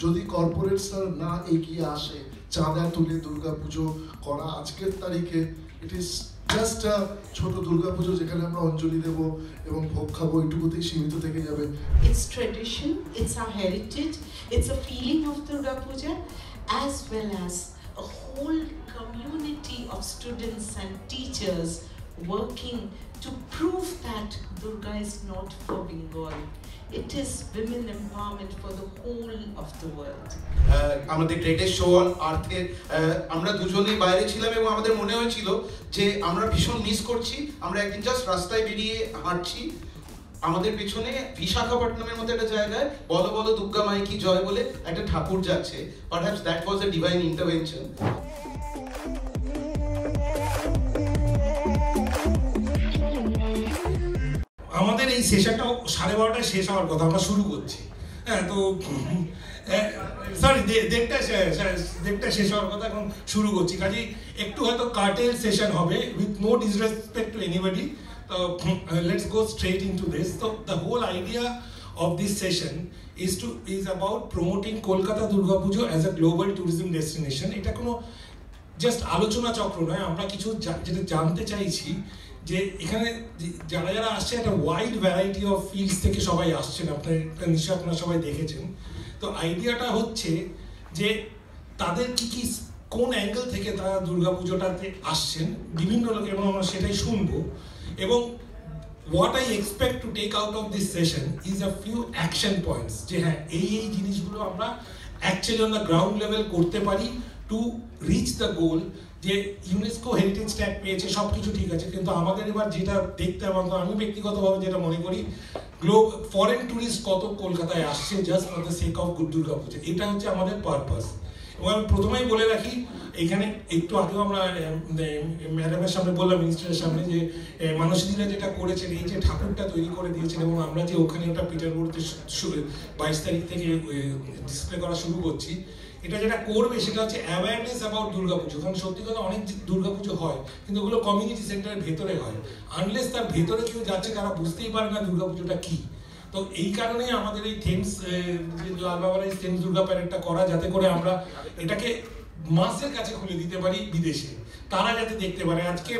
যদি কর্পোরেটসরা না এগিয়ে আসে চাঁদা তুলে দুর্গাপুজো করা আজকের তারিখে, ইট ইজ জাস্ট ছোট দুর্গাপুজো যেখানে আমরা অঞ্জলি দেব এবং ভোগ খাবো, এইটুকুতেই সীমিত থেকে যাবে। It's tradition, it's our heritage, it's a feeling of Durga Puja, as well as a whole community of students and teachers working to prove that Durga is not for Bengal. It is women empowerment for the whole of the world. আমাদের greatest show on আর্থে আমরা দুজনেই বাইরে ছিলাম এবং আমাদের মনে হয়েছিল যে আমরা ভীষণ মিস করছি। আমরা একদিন জাস্ট রাস্তায় বেরিয়ে হাঁটছি, আমাদের পেছনে বিশাখাপট্টনমের মতো একটা জায়গায় বলো বলো দুর্গা মাই কি জয় বলে একটা ঠাকুর যাচ্ছে। Perhaps that was a divine intervention. আমাদের এই সেশনটা 12:30টায় শেষ হওয়ার কথা, আমরা শুরু করছি। হ্যাঁ, তো সরি, দেড়টা শেষ হওয়ার কথা, এখন শুরু করছি। কাজেই একটু হয়তো কার্টেল সেশন হবে, with no disrespect to anybody. তো let's go straight into this. তো the whole idea of this session is about promoting Kolkata Durga Pujo as a global tourism destination. এটা কোনো জাস্ট আলোচনা চক্র নয়, আমরা কিছু যেটা জানতে চাইছি যে এখানে যারা যারা আসছে একটা ওয়াইড ভ্যারাইটি অফ ফিল্ডস থেকে সবাই আসছেন, নিশ্চয়ই আপনারা সবাই দেখেছেন। তো আইডিয়াটা হচ্ছে যে তাদের কি কোন অ্যাঙ্গেল থেকে তারা দুর্গাপুজোটাতে আসছেন, বিভিন্ন লোক, এবং আমরা সেটাই শুনবো। এবং what I expect to take out of this session is a few action points, যে হ্যাঁ এই জিনিসগুলো আমরা actually on the ground level করতে পারি টু রিচ দ্য গোল। যে ইউনেস্কো হেরিটেজ ট্যাগ পেয়েছে, সব কিছু ঠিক আছে, কিন্তু আমাদের এবার যেটা দেখতে হবে, আমি ব্যক্তিগতভাবে যেটা মনে করি, ফরেন ট্যুরিস্ট কত কলকাতায় আসছে just for the sake of Durga পুজো, এটা হচ্ছে আমাদের পারপাস। এবং আমি প্রথমেই বলে রাখি, এখানে একটু আগেও আমরা ম্যাডামের সামনে বললাম, মিনিস্টারের সামনে, যে মানসীদিরা যেটা করেছেন, এই যে ঠাকুরটা তৈরি করে দিয়েছেন, এবং আমরা যে ওখানে ওটা পিটারবোর্ডে 22 তারিখ থেকে ডিসপ্লে করা শুরু করছি, এটা যেটা করবে সেটা হচ্ছে অ্যাওয়ারনেস অ্যাবাউট দুর্গাপুজো। কারণ সত্যি কথা, অনেক দুর্গাপুজো হয় কিন্তু ওগুলো কমিউনিটি সেন্টারের ভেতরে হয়, আনলেস তার ভেতরে কেউ যাচ্ছে তারা বুঝতেই পারে না দুর্গাপুজোটা কী। তো এই কারণেই আমাদের এই থেমস, লালবাবার এই থেমস দুর্গা প্যারেডটা করা, যাতে করে আমরা এটাকে মাসের কাছে খুলে দিতে পারি বিদেশে, তারা যাতে দেখতে পারে। আজকে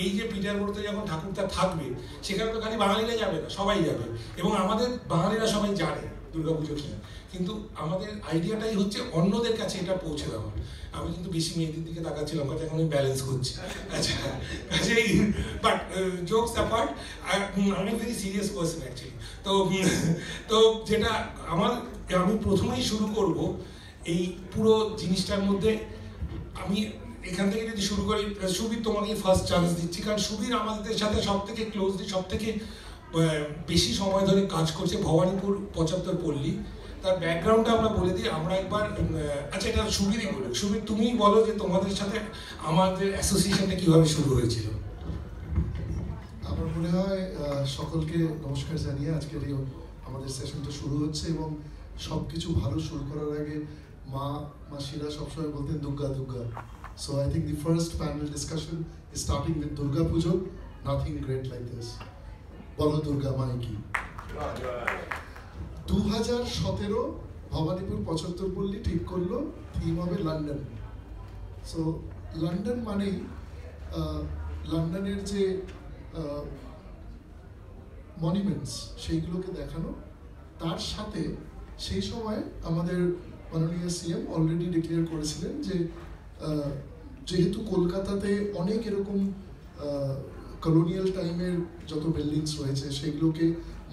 এই যে পিটারবোর্ডে যখন ঠাকুরটা থাকবে, সেখানে তো খালি বাঙালিরা যাবে না, সবাই যাবে, এবং আমাদের বাঙালিরা সবাই জানে দুর্গাপুজো কী, কিন্তু আমাদের আইডিয়াটাই হচ্ছে অন্যদের কাছে এটা পৌঁছে দেওয়া। আমি কিন্তু বেশি মেয়েদের দিকে তাকাচ্ছিলাম, কাজে এখন আমি ব্যালেন্স করছি। আচ্ছা, কাজেই বাট জোকস অ্যাপার্ট, আমি ভেরি সিরিয়াস পার্সন অ্যাকচুয়ালি। তো যেটা আমি প্রথমেই শুরু করব এই পুরো জিনিসটার মধ্যে। আমি এখান থেকে যদি শুরু করি, সুবীর তোমাকে ফার্স্ট চান্স দিচ্ছি, কারণ সুবীর আমাদের সাথে সব থেকে ক্লোজলি, সব থেকে বেশি সময় ধরে কাজ করছে ভবানীপুর 75 পল্লী। তার ব্যাকগ্রাউন্ডটা আমরা বলে দিই। আমরা একবার, আচ্ছা এটা সুবীরই বলো, সুবীর তুমি বলো যে তোমাদের সাথে আমাদের অ্যাসোসিয়েশনটা কীভাবে শুরু হয়েছিল। আমার মনে হয় সকলকে নমস্কার জানিয়ে আজকের এই আমাদের সেশনটা শুরু হচ্ছে, এবং সব কিছু ভালো শুরু করার আগে মাসিরা সবসময় বলতেন Durga Durga. So I think the first panel discussion is starting with Durga Puja, nothing great like this. বলো দুর্গা মাই কি। 2017 ভবানীপুর 75 পল্লী ঠিক করলো থিম হবে লন্ডন। সো লন্ডন মানেই লন্ডনের যে মনিউমেন্টস সেইগুলোকে দেখানো, তার সাথে সেই সময় আমাদের মাননীয় সিএম অলরেডি ডিক্লেয়ার করেছিলেন যে যেহেতু কলকাতাতে অনেক এরকম কলোনিয়াল টাইমের যত বিল্ডিংস রয়েছে, সেগুলোকে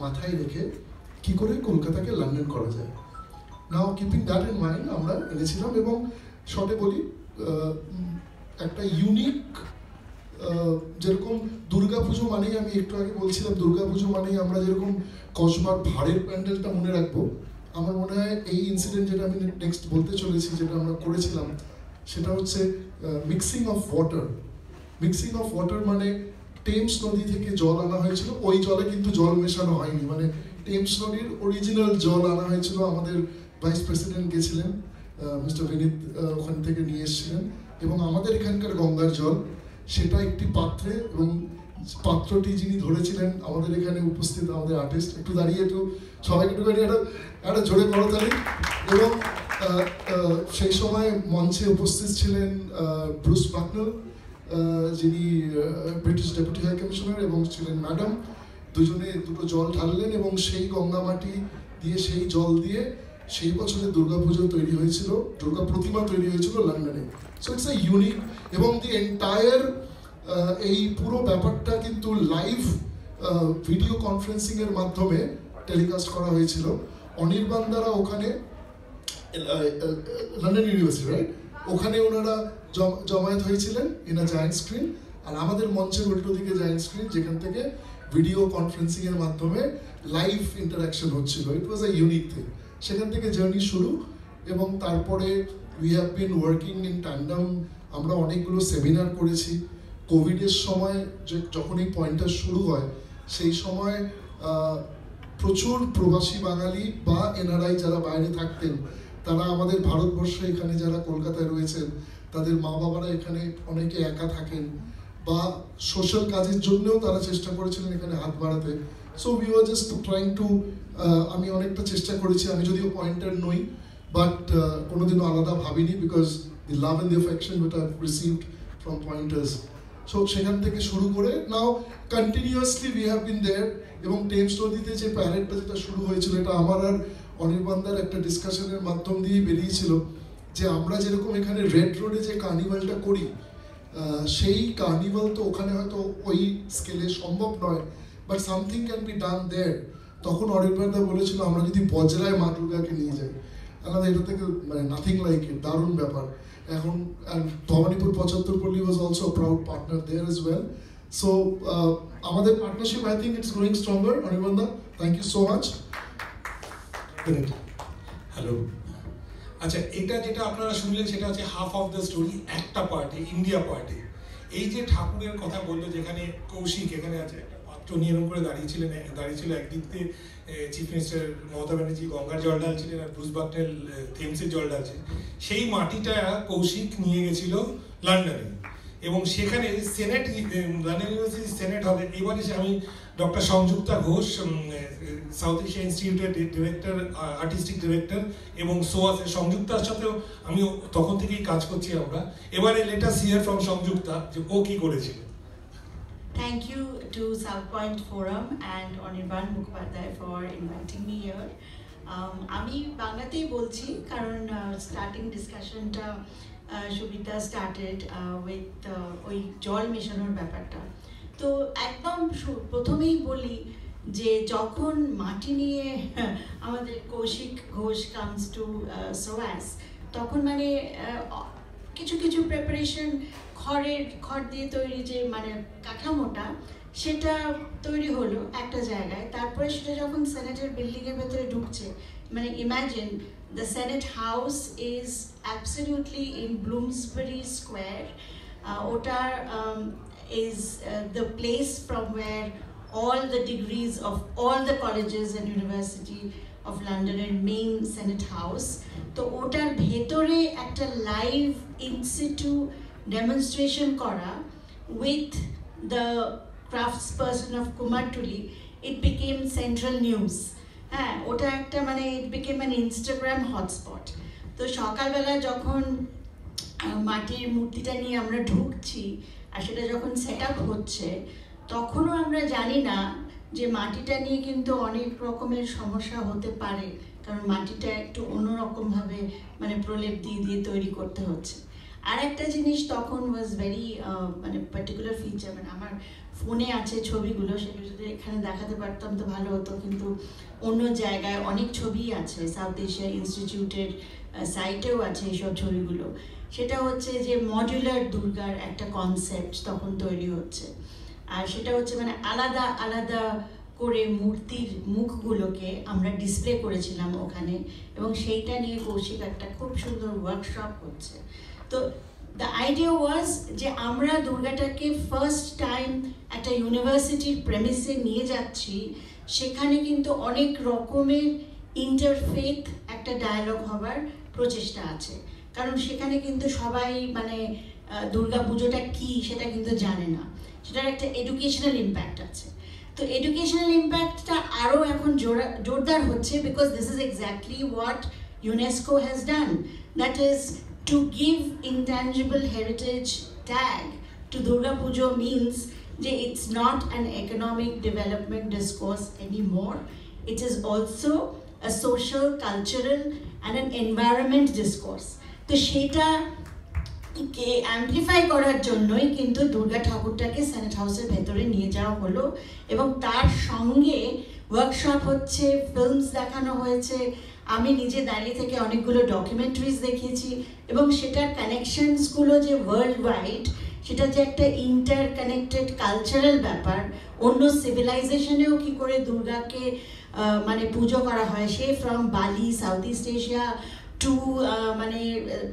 মাথায় রেখে কি করে কলকাতাকে লন্ডন করা যায়। নাও কিপিং দ্যাট ইন মাইন্ড আমরা এনেছিলাম, এবং শর্টে বলি, একটা ইউনিক, যেরকম দুর্গাপুজো মানেই, আমি একটু আগে বলছিলাম দুর্গাপুজো মানেই আমরা যেরকম কসবার ভাড়ের প্যান্ডেলটা মনে রাখবো, আমার মনে হয় এই ইনসিডেন্ট যেটা আমি নেক্সট বলতে চলেছি, যেটা আমরা করেছিলাম, সেটা হচ্ছে mixing of water. Mixing of water মানে টেমস নদী থেকে জল আনা হয়েছিল, ওই জলে কিন্তু জল মেশানো হয়নি, মানে টেমস নদীর অরিজিনাল জল আনা হয়েছিল। আমাদের ভাইস প্রেসিডেন্ট গেছিলেন, মিস্টার বিনীত ওখান থেকে নিয়ে এসেছিলেন, এবং আমাদের এখানকার গঙ্গার জল সেটা একটি পাত্রে, এবং পাত্রটি যিনি ধরেছিলেন আমাদের এখানে উপস্থিত আমাদের আর্টিস্ট, একটু দাঁড়িয়ে একটু সবাইকে একটু একটা জোরে করতালি। এবং সেই সময় মঞ্চে উপস্থিত ছিলেন ব্রুস বাকনাল, যিনি ব্রিটিশ ডেপুটি হাই কমিশনার, এবং ছিলেন ম্যাডাম। দুজনে দুটো জল ঢাললেন এবং সেই গঙ্গামাটি দিয়ে, সেই জল দিয়ে সেই বছরে দুর্গাপুজো তৈরি হয়েছিল, দুর্গা প্রতিমা তৈরি হয়েছিল লন্ডনে। সো ইটস এ ইউনিক, এবং দি এন্টায়ার এই পুরো ব্যাপারটা কিন্তু লাইভ ভিডিও কনফারেন্সিং এর মাধ্যমে টেলিকাস্ট করা হয়েছিল। অনির্বাণ দ্বারা ওখানে লন্ডন ইউনিভার্সিটি, রাইট, ওখানে ওনারা জমায়েত হয়েছিলেন ইন আ জায়ান্ট স্ক্রিন, আর আমাদের মঞ্চের উল্টো দিকে জায়ান্ট স্ক্রিন, যেখান থেকে ভিডিও কনফারেন্সিং এর মাধ্যমে লাইভ ইন্টারাকশন হচ্ছিল। It was a unique thing. সেখান থেকে জার্নি শুরু, এবং তারপরে we have been working in tandem. আমরা অনেকগুলো সেমিনার করেছি। কোভিডের সময় যখন এই পয়েন্টটা শুরু হয়, সেই সময় প্রচুর প্রবাসী বাঙালি বা এনআরআই যারা বাইরে থাকতেন, তারা আমাদের ভারতবর্ষে এখানে যারা কলকাতায় রয়েছেন, তাদের মা বাবারা এখানে অনেকে একা থাকেন, বা সোশ্যাল কাজের জন্যও তারা চেষ্টা করেছিলেন এখানে হাত বাড়াতে। So we were just trying to, আমি অনেকটা চেষ্টা করেছি, আমি যদিও পয়েন্টার নই, বাট কোনোদিনও আলাদা ভাবিনি, because the love and the affection which I have received from pointers. So সেখান থেকে শুরু করে নাও কন্টিনিউয়াসলি উই হ্যাভ বিন দেয়ার। এবং টেমস নদীতে যে প্যারেডটা যেটা শুরু হয়েছিল, এটা আমার আর অনির্বাণদার একটা ডিসকাশনের মাধ্যম দিয়েই বেরিয়েছিল, যে আমরা যেরকম এখানে রেড রোডে যে কার্নিভালটা করি, সেই কার্নিভাল তো ওখানে হয়তো ওই স্কেলে সম্ভব নয়, but something can be done there. তখন অনির্বাণদা বলেছিল আমরা যদি বজরায় মা দুর্গাকে নিয়ে যাই, আলাদা এটা থেকে মানে নাথিং লাইক ইট, দারুণ ব্যাপার। এখন Bhawanipur 75 Pally was also proud partner there as well. So আমাদের partnership, I think it's growing stronger. অনির্বাণদা, thank you so much. Hello, আচ্ছা, এটা যেটা আপনারা শুনলেন সেটা হচ্ছে হাফ অফ দ্য স্টোরি, একটা পার্টে, ইন্ডিয়া পার্টে। এই যে ঠাকুরের কথা বললো, যেখানে কৌশিক এখানে আছে, একটা পাত্র নিয়ে এরকম করে দাঁড়িয়েছিল একদিক দিয়ে চিফ মিনিস্টার মমতা ব্যানার্জি গঙ্গার জল ঢালছিলেন, আর ব্রুস বাকনেল থেমসের জল ঢালছে। সেই মাটিটা কৌশিক নিয়ে গেছিল লন্ডনে, এবং সেখানে সেনেট, লন্ডন ইউনিভার্সিটি সেনেট হলে। এবারে আমি doctor Sanjukta Ghosh, south Asia ইনস্টিটিউটের ডিরেক্টর, আর্টিস্টিক ডিরেক্টর, এবং সোয়াসের সংযুক্তার সাথেও আমি তখন থেকেই কাজ করছি আমরা। এবারে let us here from Sanjukta যে ও কি করেছিল। Thank you to South Point Forum and Anirban Mukhopadhyay for inviting me here. আমি বাংলাতেই বলছি, কারণ স্টার্টিং ডিসকাশনটা সুবিতা স্টার্টেড উইথ ওই জল মেশানোর ব্যাপারটা। তো একদম প্রথমেই বলি যে যখন মাটি নিয়ে আমাদের কৌশিক ঘোষ কামস টু সোয়াস, তখন মানে কিছু কিছু প্রিপারেশন, খড় দিয়ে তৈরি যে মানে কাঠামোটা, সেটা তৈরি হলো একটা জায়গায়। তারপরে সেটা যখন সেনেটের বিল্ডিংয়ের ভেতরে ঢুকছে, মানে imagine the Senate House is absolutely in Bloomsbury Square. ওটার is the place from where all the degrees of all the colleges and University of London and main Senate House. তো ওটার ভেতরে একটা লাইভ ইন সিটু demonstration করা with the craftsperson of Kumartuli, it became central news. হ্যাঁ, ওটা একটা মানে it became an Instagram hotspot. তো সকালবেলা যখন মাটির মূর্তিটা নিয়ে আমরা ঢুকছি, আর সেটা যখন সেট আপ হচ্ছে, তখনও আমরা জানি না যে মাটিটা নিয়ে কিন্তু অনেক রকমের সমস্যা হতে পারে, কারণ মাটিটা একটু অন্যরকমভাবে মানে প্রলেপ দিয়ে তৈরি করতে হচ্ছে। আর একটা জিনিস তখন ওয়াজ ভেরি মানে পার্টিকুলার ফিচার, মানে আমার ফোনে আছে ছবিগুলো, সেগুলো যদি এখানে দেখাতে পারতাম তো ভালো হতো, কিন্তু অন্য জায়গায় অনেক ছবি আছে, সাউথ এশিয়া ইনস্টিটিউটের সাইটেও আছে এইসব ছবিগুলো। সেটা হচ্ছে যে মডুলার দুর্গার একটা কনসেপ্ট তখন তৈরি হচ্ছে, আর সেটা হচ্ছে মানে আলাদা আলাদা করে মূর্তির মুখগুলোকে আমরা ডিসপ্লে করেছিলাম ওখানে, এবং সেইটা নিয়ে কৌশিক একটা খুব সুন্দর ওয়ার্কশপ হচ্ছে। তো দ্য আইডিয়া ওয়াজ যে আমরা দুর্গাটাকে ফার্স্ট টাইম একটা ইউনিভার্সিটির প্রেমিসে নিয়ে যাচ্ছি, সেখানে কিন্তু অনেক রকমের ইন্টারফেথ একটা ডায়ালগ হবার প্রচেষ্টা আছে, কারণ সেখানে কিন্তু সবাই মানে দুর্গা পুজোটা কী সেটা কিন্তু জানে না, সেটার একটা এডুকেশনাল ইম্প্যাক্ট আছে। তো এডুকেশনাল ইম্প্যাক্টটা আরও এখন জোরদার হচ্ছে, because this is exactly what UNESCO has done, that is to give intangible heritage tag to Durga Puja means that it's not an economic development discourse anymore. It is also a social, cultural and an environment discourse. তো সেটা কে amplify করার জন্যই কিন্তু Durga ঠাকুরটাকে senate হাউসের ভেতরে নিয়ে যাওয়া হলো, এবং তার সঙ্গে ওয়ার্কশপ হচ্ছে, ফিল্মস দেখানো হয়েছে, আমি নিজে দাঁড়িয়ে থেকে অনেকগুলো ডকুমেন্টারিজ দেখিয়েছি, এবং সেটার কানেকশনসগুলো যে ওয়ার্ল্ড ওয়াইড, সেটা যে একটা ইন্টার কানেক্টেড কালচারাল ব্যাপার, অন্য সিভিলাইজেশনেও কী করে দুর্গাকে মানে পুজো করা হয়, সে ফ্রম বালি, সাউথ ইস্ট এশিয়া টু মানে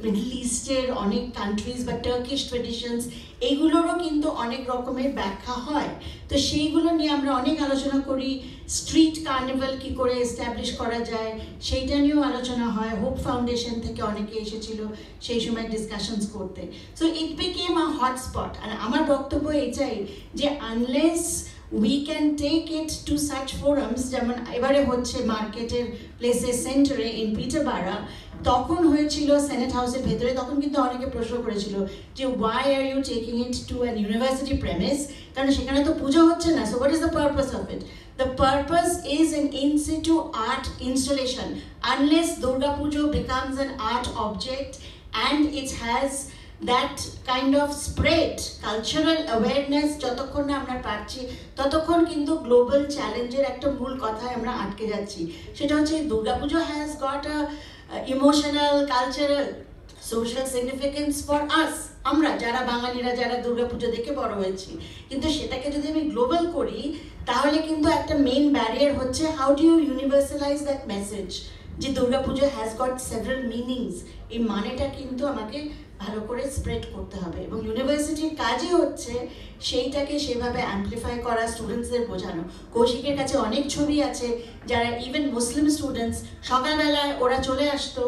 মিডল ইস্টের অনেক কান্ট্রিজ বা টার্কিশ ট্রেডিশনস, এইগুলোরও কিন্তু অনেক রকমের ব্যাখ্যা হয়। তো সেইগুলো নিয়ে আমরা অনেক আলোচনা করি। স্ট্রিট কার্নিভাল কী করে এস্টাবলিশ করা যায় সেইটা নিয়েও আলোচনা হয়। হোপ ফাউন্ডেশন থেকে অনেকে এসেছিল সেই সময় ডিসকাশনস করতে। So it became a hotspot. আর আমার বক্তব্য এটাই যে unless we can take it to such forums, যেমন এবারে হচ্ছে মার্কেটের প্লেসের সেন্টারে ইন পিটারবারা, তখন হয়েছিল সেনেট হাউসের ভেতরে, তখন কিন্তু অনেকে প্রশ্ন করেছিল যে why are you taking it to an university premise, কারণ সেখানে তো পুজো হচ্ছে না, so what is the purpose of it? The purpose is an in situ art installation. Unless Durga Puja becomes an art object and it has that kind of spread, cultural awareness, যতক্ষণ না আমরা পাচ্ছি ততক্ষণ কিন্তু global চ্যালেঞ্জের একটা মূল কথায় আমরা আটকে যাচ্ছি। সেটা হচ্ছে দুর্গা পুজো has got a emotional, cultural, social significance for us, আমরা যারা বাঙালিরা যারা দুর্গা পুজো দেখে বড় হয়েছি। কিন্তু সেটাকে যদি আমি গ্লোবাল করি তাহলে কিন্তু একটা মেইন ব্যারিয়ার হচ্ছে how do you universalise that message, যে দুর্গা পুজো হ্যাজ গট সেভারাল মিনিংস। এই মানেটা কিন্তু আমাকে ভালো করে স্প্রেড করতে হবে, এবং ইউনিভার্সিটির কাজই হচ্ছে সেইটাকে সেভাবে অ্যাম্পলিফাই করা, স্টুডেন্টসদের বোঝানো। কৌশিকের কাছে অনেক ছবি আছে যারা ইভেন মুসলিম স্টুডেন্টস, সকালবেলায় ওরা চলে আসতো।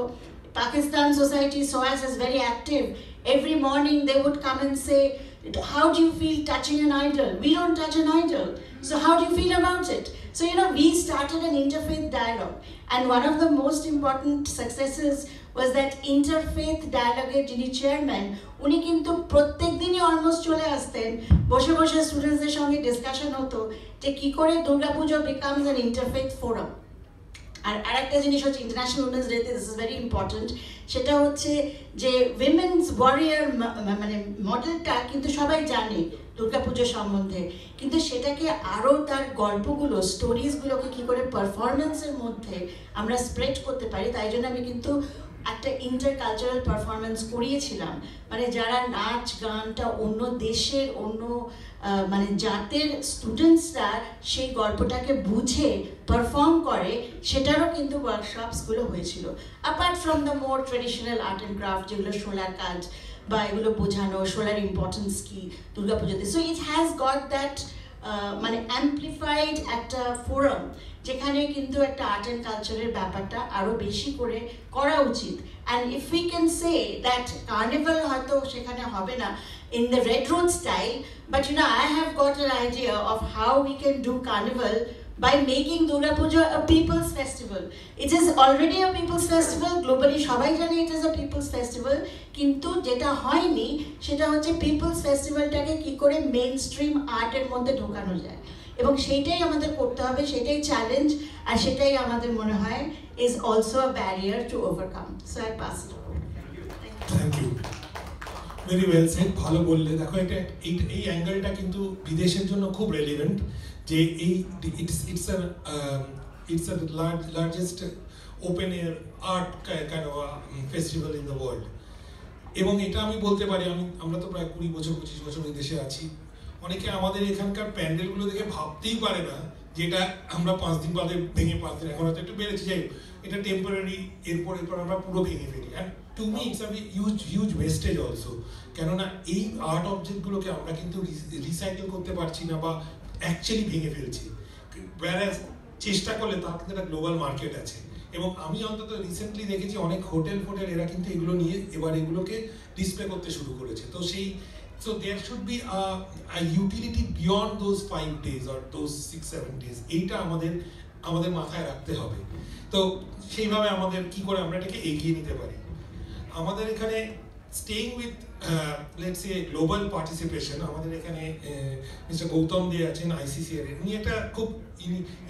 Pakistan society, SOAS is very active. Every morning they would come and say, how do you feel touching an idol? We don't touch an idol. So how do you feel about it? So, you know, we started an interfaith dialogue. And one of the most important successes was that interfaith dialogue-এর যিনি chairman, উনি কিন্তু প্রত্যেক দিনই almost চলে আসতেন, বসে বসে স্টুডেন্টসদের সঙ্গে ডিসকাশন হতো যে কী করে দুর্গা পুজো বিকামস অ্যান ইন্টারফেথ ফোরাম। আর আরেকটা জিনিস হচ্ছে ইন্টারন্যাশনাল উইমেন্স ডেতে, দিস ইজ ভেরি ইম্পর্টেন্ট, সেটা হচ্ছে যে উইমেন্স ওয়ারিয়ার মানে মডেলটা কিন্তু সবাই জানে দুর্গা পুজো সম্বন্ধে, কিন্তু সেটাকে আরও তার গল্পগুলো, স্টোরিজগুলোকে কী করে পারফরমেন্সের মধ্যে আমরা স্প্রেড করতে পারি, তাই জন্য আমি কিন্তু একটা ইন্টার কালচারাল পারফরমেন্স করিয়েছিলাম। মানে যারা নাচ গানটা অন্য দেশের, অন্য মানে জাতের স্টুডেন্টসরা সেই গল্পটাকে বুঝে পারফর্ম করে, সেটারও কিন্তু ওয়ার্কশপসগুলো হয়েছিল। Apart from the more traditional art and craft, যেগুলো শোলার কাজ বা এগুলো বোঝানো, শোলার ইম্পর্টেন্স কী দুর্গা পুজোতে। So it has got that মানে অ্যাম্পলিফাইড একটা ফোরাম, যেখানে কিন্তু একটা আর্ট অ্যান্ড কালচারের ব্যাপারটা আরও বেশি করে করা উচিত। And if we can say that carnival হয়তো সেখানে হবে না in the Red Road style, but you know, I have got an idea of how we can do carnival by making Durga Puja a people's festival. It is already a people's festival, globally সবাই জানে it is a people's festival, কিন্তু যেটা হয়নি সেটা হচ্ছে people's festivalটাকে কি করে mainstream আর্টের মধ্যে ঢোকানো যায়, এবং সেইটাই আমাদের করতে হবে, সেটাই চ্যালেঞ্জ, আর সেটাই আমাদের মনে হয় is also a barrier to overcome. So I pass it over. Thank you. Very well said, ভালো বললে। দেখো এটা এই অ্যাঙ্গেলটা কিন্তু বিদেশের জন্য খুব রেলিভেন্ট, যে এই it's largest open air art kind of festival in the world. এবং এটা আমি বলতে পারি, আমরা তো প্রায় 20-25 বছর এই দেশে আছি, অনেকে আমাদের এখানকার প্যান্ডেলগুলো দেখে ভাবতেই পারে না যেটা আমরা 5 দিন বাদে ভেঙে 5 দিন, এখন হয়তো একটু বেড়েছে, যাই এটা টেম্পোরারি, এরপর আমরা পুরো ভেঙে ফেলি। And to me it's a huge wastage also, কেননা এই আর্ট অবজেক্টগুলোকে আমরা কিন্তু রিসাইকেল করতে পারছি না বা অ্যাকচুয়ালি ভেঙে ফেলছি, whereas চেষ্টা করলে তার কিন্তু একটা গ্লোবাল মার্কেট আছে। এবং আমি অন্তত রিসেন্টলি দেখেছি অনেক হোটেল এরা কিন্তু এগুলো নিয়ে এবার এগুলোকে ডিসপ্লে করতে শুরু করেছে। তো সেই So there should be a utility beyond those 5 days or those 6-7 days. এইটা আমাদের আমাদের মাথায় রাখতে হবে। তো সেইভাবে আমাদের কি করে আমরা এটাকে এগিয়ে নিতে পারি। আমাদের এখানে staying with let's say global participation, আমাদের এখানে মিস্টার গৌতম দে আছেন ICCR এর, উনি একটা খুব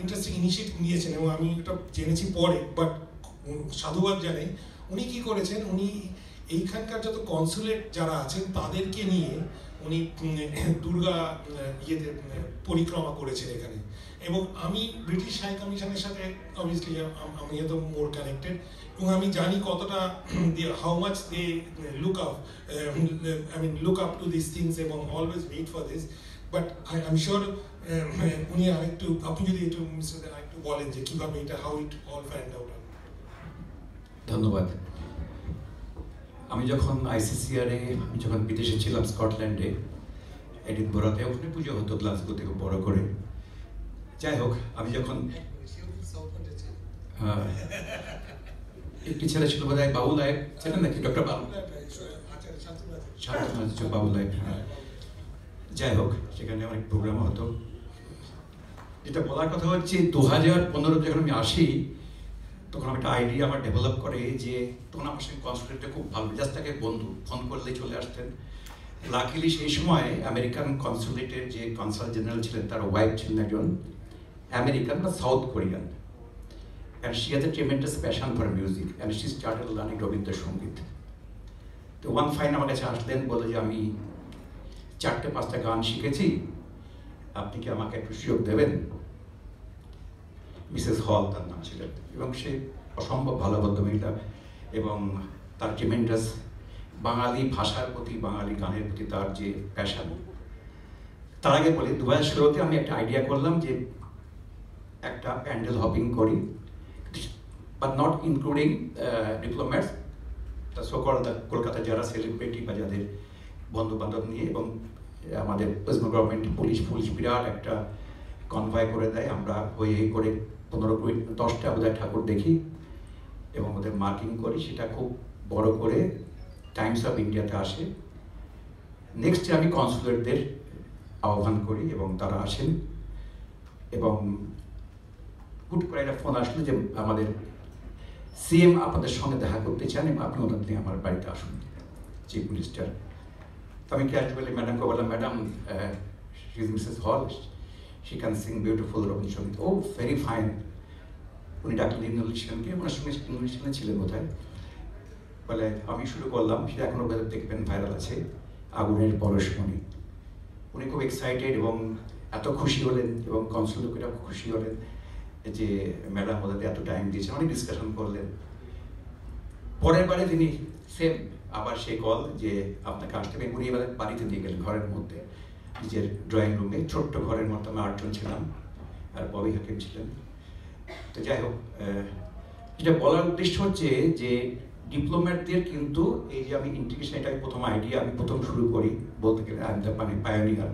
ইন্টারেস্টিং ইনিশিয়েটিভ নিয়েছেন এবং আমি এটা জেনেছি পরে, বাট সাধুবাদ জানাই। উনি কি করেছেন, উনি এইখানকার যত কনসুলেট যারা আছেন তাদেরকে নিয়ে উনি দুর্গা ইয়েতে পরিক্রমা করেছেন এখানে। এবং আমি ব্রিটিশ হাই কমিশনের সাথে অবভিয়াসলি আমি তো মোর কানেক্টেড, এবং আমি জানি কতটা how much they look up to this things এবং always wait for this. But I am sure উনি আরেকটু, আপনি যদি একটু আরেকটু বলেন যে কিভাবে এটা, how it all find out. ধন্যবাদ। আমি যখন ICCR এ, আমি যখন বিদেশে ছিলাম স্কটল্যান্ডে, এডিনবরাতে, ওখানে পুজো হতো গ্লাসগোতে খুব বড় করে। যাই হোক, আমি যখন একটি ছেলে ছিল বোধ হয় বাবু লাইব ছিলেন নাকি, ডক্টর বাবু বাবু লাইব, হ্যাঁ। যাই হোক, সেখানে অনেক প্রোগ্রাম হতো। যেটা বলার কথা হচ্ছে 2015 যখন আমি আসি, তখন একটা আইডিয়া আমার ডেভেলপ করে যে তখন আমার সঙ্গে কনসুলেটটা খুব ভালো, জাস্ট তাকে বন্ধু, ফোন করলেই চলে আসতেন। লাকিলি সেই সময় আমেরিকান কনসুলেটের যে কনসাল জেনারেল ছিলেন, তার ওয়াইফ ছিলেন একজন আমেরিকান বা south Korean, and she has a tremendous passion for music and she started learning Rabindrasangeet. তো ওয়ান ফাইন আমার কাছে আসলেন, বলে যে আমি 4-5টা গান শিখেছি, আপনি কি আমাকে একটু সুযোগ দেবেন। মিসেস হল তার নাম ছিলেন, এবং সে অসম্ভব ভালো ভদ্রমহিলা এবং তার ট্রিমেন্ডাস বাঙালি ভাষার প্রতি, বাঙালি গানের প্রতি তার যে প্যাশন। তার আগে বলি, 2016-তে আমি একটা আইডিয়া করলাম যে একটা প্যান্ডেল হপিং করি, বাট নট ইনক্লুডিং ডিপ্লোম্যাটস, তা সকল কলকাতা যারা সেলিব্রিটি বা যাদের বন্ধু বান্ধব নিয়ে, এবং আমাদের ওয়েস্ট বেঙ্গল গভর্নমেন্ট পুলিশ বিরাট একটা কনভয় করে দেয়। আমরা হয়ে করে 15-10টা বোধহয় ঠাকুর দেখি এবং ওদের মার্কিং করি, সেটা খুব বড় করে টাইমস অফ ইন্ডিয়াতে আসে। নেক্সট আমি কনসুলেটদের আহ্বান করি এবং তারা আসেন, এবং হুট করে একটা ফোন আসলো যে আমাদের CM আপনাদের সঙ্গে দেখা করতে চান এবং আপনি ওনার নিয়ে আমার বাড়িতে আসুন, চিফ মিনিস্টার। তো আমি ক্যাজুয়ালি ম্যাডামকে বললাম, madam she is Mrs Hall, she can sing beautiful Rabindrasangeet. Oh very fine. উনি ডাক্তার ইংলিশ গানকে, ওনার সঙ্গে ইংলিশ গানে ছিলেন বোধহয়। বলে আমি শুরু করলাম, সেটা এখনো দেখবেন ভাইরাল আছে, আগুনের পরশমণি। উনি খুব এক্সাইটেড এবং এত খুশি হলেন, এবং কনসুলেটরা খুশি হলেন যে ম্যাডাম ওদের এত টাইম দিয়েছেন, অনেক ডিসকাশন করলেন। পরের বারে তিনি সেম আবার সে কল যে আপনাকে আসতে হবে। উনি এবার বাড়িতে নিয়ে গেলেন, ঘরের মধ্যে, নিজের ড্রয়িং রুমে, ছোট্ট ঘরের মতো। আমরা 8জন ছিলাম, আর ববি হাকিম ছিলেন। তো যাই হোক, যেটা বলার উদ্দেশ্য হচ্ছে যে ডিপ্লোম্যাটদের কিন্তু এই যে আমি ইন্টিগ্রেশন, এটা প্রথম আইডিয়া, আমি প্রথম শুরু করি বলতে গেলে, আই এম দ্য পায়োনিয়ার।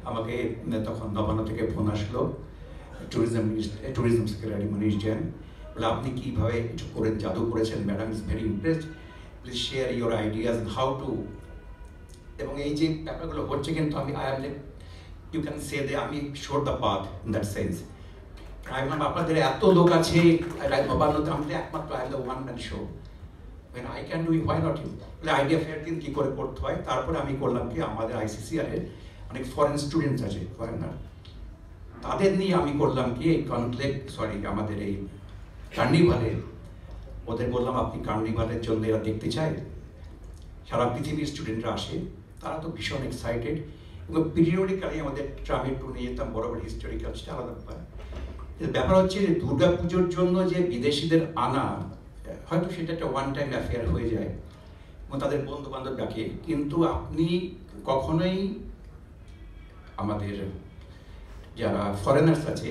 আমাকে তখন নবান্ন থেকে ফোন আসলো, ট্যুরিজম সেক্রেটারি মনীষ জৈন, বলে আপনি কীভাবে কিছু করেন, জাদু করেছেন, madam is very impressed, please share your ideas how to. এবং এই যে ব্যাপারগুলো হচ্ছে, কিন্তু আমি ইউ ক্যান সে দে আমি shore the path in that sense. আমি আপনাদের এত লোক আছে নবান্নতে, আমাদের একমাত্র I am the one man show, I can do why not you. বলে আইডিয়া ফেয়ার দিন কী করে করতে হয়। তারপরে আমি করলাম কি, আমাদের ICCR এর অনেক ফরেন স্টুডেন্টস আছে, ফরেনার, তাদের নিয়ে আমি করলাম কি এই আমাদের এই কার্নিভালে, ওদের বললাম আপনি কার্নিভালের জন্য এরা দেখতে চায়, সারা পৃথিবীর স্টুডেন্টরা আসে, তারা তো ভীষণ এক্সাইটেড। এবং পিরিয়ডিক্যালি আমাদের ট্রামে ট্যুর নিয়ে যেতাম, বড় বড় হিস্টোরিক্যাল, সেটা আলাদা ব্যাপার। ব্যাপার হচ্ছে দুর্গা পুজোর জন্য যে বিদেশিদের আনা, হয়তো সেটা একটা ওয়ান টাইম অ্যাফেয়ার হয়ে যায় এবং তাদের বন্ধু বান্ধব ডাকে, কিন্তু আপনি কখনোই আমাদের যারা ফরেনার্স আছে,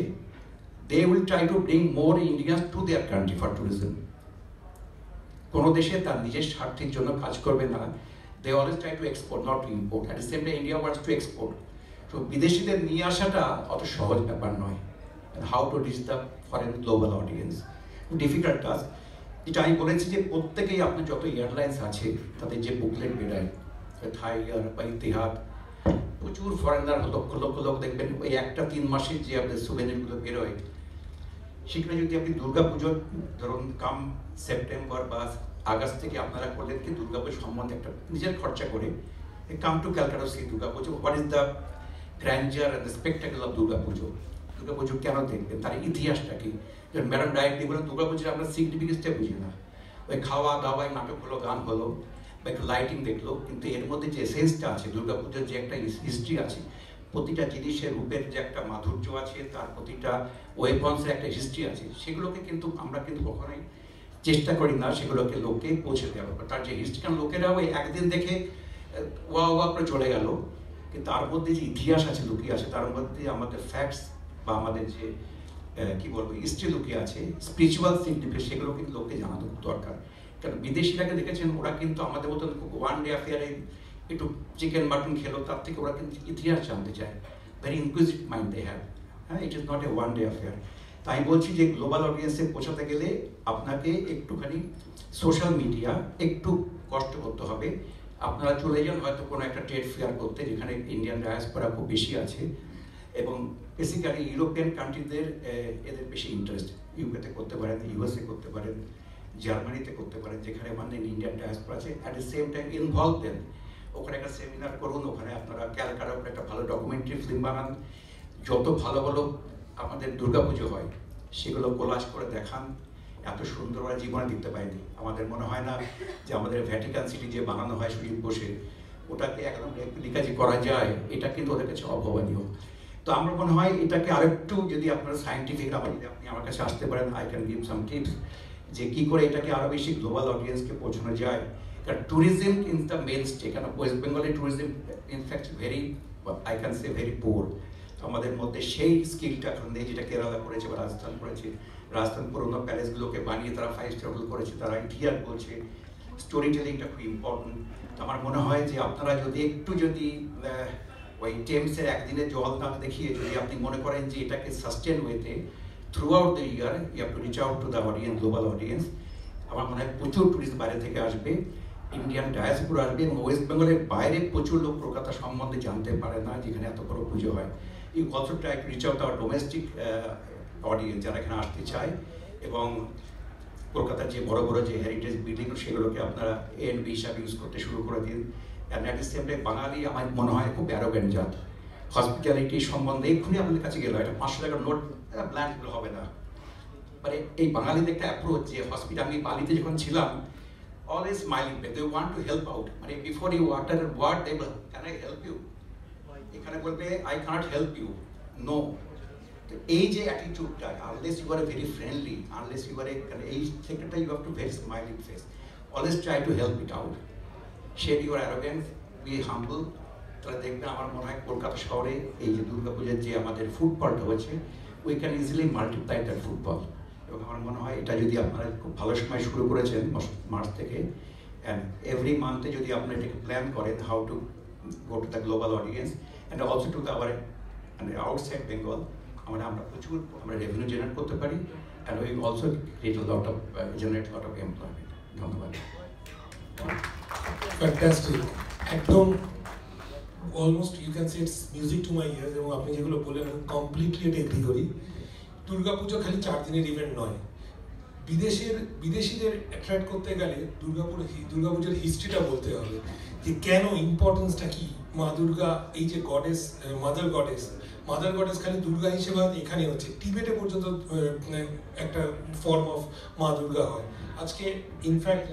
they will try to bring more Indians to their country for tourism. কোনো দেশে তার নিজের স্বার্থের জন্য কাজ করবে না, they always try to export, not to import. At the same time India wants to export. তো বিদেশিদের নিয়ে আসাটা অত সহজ ব্যাপার নয়। How to reach the foreign global audience, difficult task. এটা আমি বলেছি যে প্রত্যেকেই আপনার যত এয়ারলাইন্স আছে তাদের যে বুকলেট বেরোয়, থাই এয়ার বা ইতিহাদ, প্রচুর ফরেনার লক্ষ লক্ষ লোক দেখবেন, ওই একটা 3 মাসের যে আপনাদের সুভেনিরগুলো বেরোয়, সেখানে যদি আপনি দুর্গাপুজোর ধরুন কাম সেপ্টেম্বর বা আগস্ট থেকে আপনারা করলেন কি দুর্গাপুজো সম্বন্ধে একটা নিজের খরচা করে come to Calcutta see Durga Puja, what is the grandeur and the spectacle of Durga Puja, Durga Puja কেন দেখবেন, তার ইতিহাসটা কি। যেমন ম্যাডাম ডাইরেক্টলি বলেন দুর্গাপুজোর আমরা সিগনিফিকেন্সটা বুঝি না, ওই খাওয়া দাওয়ায় নাটক হলো, গান হলো বা একটু লাইটিং দেখলো, কিন্তু এর মধ্যে যে এসেন্সটা আছে দুর্গাপুজোর যে একটা হিস্ট্রি আছে, প্রতিটা জিনিসের রূপের যে একটা মাধুর্য আছে, তার প্রতিটা ওয়েপন্সের একটা হিস্ট্রি আছে, সেগুলোকে কিন্তু আমরা কিন্তু কখনোই চেষ্টা করি না সেগুলোকে লোকে পৌঁছে দেওয়া। তার যে হিস্ট্রি, কারণ লোকেরা ওই একদিন দেখে ওয়া করে চলে গেল, কিন্তু তার মধ্যে যে ইতিহাস আছে লুকিয়ে আছে, তার মধ্যে আমাদের ফ্যাক্টস বা আমাদের যে কি বলবো হিস্ট্রি লুকিয়ে আছে, স্পিরিচুয়াল সিগনিফিকেন্স, সেগুলো কিন্তু লোককে জানানো খুব দরকার। কারণ বিদেশিরাকে দেখেছেন ওরা কিন্তু আমাদের মতন ওয়ান ডে অ্যাফেয়ারে একটু চিকেন মাটন খেলো, তার থেকে ওরা কিন্তু ইতিহাস জানতে চায়, very inquisitive mind they have. হ্যাঁ, it is not a one day affair. তাই বলছি যে গ্লোবাল অডিয়েন্সে পৌঁছাতে গেলে আপনাকে একটুখানি সোশ্যাল মিডিয়া একটু কষ্ট করতে হবে। আপনারা চলে যান হয়তো কোনো একটা ট্রেড ফেয়ার করতে যেখানে ইন্ডিয়ান ডায়াসপোরা খুব বেশি আছে, এবং বেসিক্যালি ইউরোপিয়ান কান্ট্রিদের এদের বেশি ইন্টারেস্ট। ইউকেতে করতে পারেন, ইউএসএ করতে পারেন, জার্মানিতে করতে পারেন, যেখানে মানে ইন্ডিয়ান ডায়াসপোরা আছে। At the same time involve then, ওখানে একটা সেমিনার করুন, ওখানে আপনারা ক্যালকাটার উপরে একটা ভালো ডকুমেন্টারি ফিল্ম বানান, যত ভালো ভালো আমাদের দুর্গাপুজো হয় সেগুলো কোলাজ করে দেখান। এত সুন্দরভাবে জীবনে দিতে পারিনি। আমাদের মনে হয় না যে আমাদের ভ্যাটিকান সিটি যে বানানো হয় সুযোগ বসে, ওটাকে একদম রেপ্লিকা যে করা যায়, এটা কিন্তু ওদের কাছে অভাবনীয়। তো আমার মনে হয় এটাকে আরেকটু যদি আপনারা সায়েন্টিফিক আপনি আমার কাছে আসতে পারেন, I can give some tips যে কী করে এটাকে আরও বেশি গ্লোবাল অডিয়েন্সকে পৌঁছানো যায়। কারণ tourism in the main stay, কারণ ওয়েস্ট বেঙ্গলে tourism in fact very, I can say very poor. আমাদের মধ্যে সেই স্কিলটা এখন নেই যেটা কেরালা করেছে বা রাজস্থান করেছে। রাজস্থান পুরোনো প্যালেসগুলোকে বানিয়ে তারা 5 স্টার হোটেল করেছে, তারা ইতিহাস বলছে, স্টোরি টেলিংটা খুব ইম্পর্টেন্ট। আমার মনে হয় যে আপনারা যদি একটু যদি ওই টেমসের একদিনের জল না দেখিয়ে যদি আপনি মনে করেন যে এটাকে সাস্টেন ওয়েতে throughout the year you have to reach out to the audience, global audience. আমার মনে হয় প্রচুর টুরিস্ট বাইরে থেকে আসবে, ইন্ডিয়ান ডায়াসপোরা আসবে, এবং ওয়েস্ট বেঙ্গলের বাইরে প্রচুর লোক কলকাতা সম্বন্ধে জানতে পারে না, যেখানে এত বড় পুজো হয়। You also try to reach out our domestic audience যারা এখানে আসতে চায়, এবং কলকাতার যে বড় বড় যে হেরিটেজ বিল্ডিং সেগুলোকে আপনারা A&B হিসাবে ইউজ করতে শুরু করে দিন। And at the same time Bangali আমার মনে হয় খুব অ্যারোগেন্ট জাত। হসপিটালিটি সম্বন্ধে এক্ষুনি আপনাদের কাছে গেল একটা 500 টাকার নোট ব্ল্যাঙ্ক হবে না, মানে এই বাঙালিদের একটা অ্যাপ্রোচ যে হসপিটাল, আমি বালিতে যখন ছিলাম always smiling, they want to help out, মানে বিফোর ইউ আটার a word they ball can I help you, এখানে বলবে I cannot help you, no. এই যে অ্যাটিটিউডটা, unless you R a very friendly, unless you আর এ, এই সেক্টরটা you have two very smiling face, always try to help it out, shade your arrogance, B হাম্বল। তাহলে দেখবেন আমার মনে হয় কলকাতা শহরে এই যে দুর্গাপূজার যে আমাদের ফুটফলটা হচ্ছে, we can easily multiply that footfall. এবং আমার মনে হয় এটা যদি আপনারা খুব ভালো সময় শুরু করেছেন মার্চ থেকে, অ্যান্ড এভরি মান্থে যদি আপনারা এটাকে প্ল্যান করেন how to go to the global audience and also to the our outside Bengal, আমরা প্রচুর আমরা রেভিনিউ জেনারেট করতে পারি, and we also create a lot of generate a lot of employment. ধন্যবাদ। ফ্যান্টাস্টিক, একদম almost you can say it's music to my ears. এবং আপনি যেগুলো বললেন আমি কমপ্লিটলি এটা এগ্রি করি। দুর্গাপুজো খালি 4 দিনের ইভেন্ট নয়। বিদেশিদের অ্যাট্রাক্ট করতে গেলে দুর্গাপুজোর হিস্ট্রিটা বলতে হবে, যে কেন ইম্পর্টেন্সটা কি। মা দুর্গা এই যে গডেস, মাদার গডেস খালি দুর্গা হিসেবে এখানে হচ্ছে, টিবেটে পর্যন্ত একটা ফর্ম অফ মা দুর্গা হয়। আজকে ইনফ্যাক্ট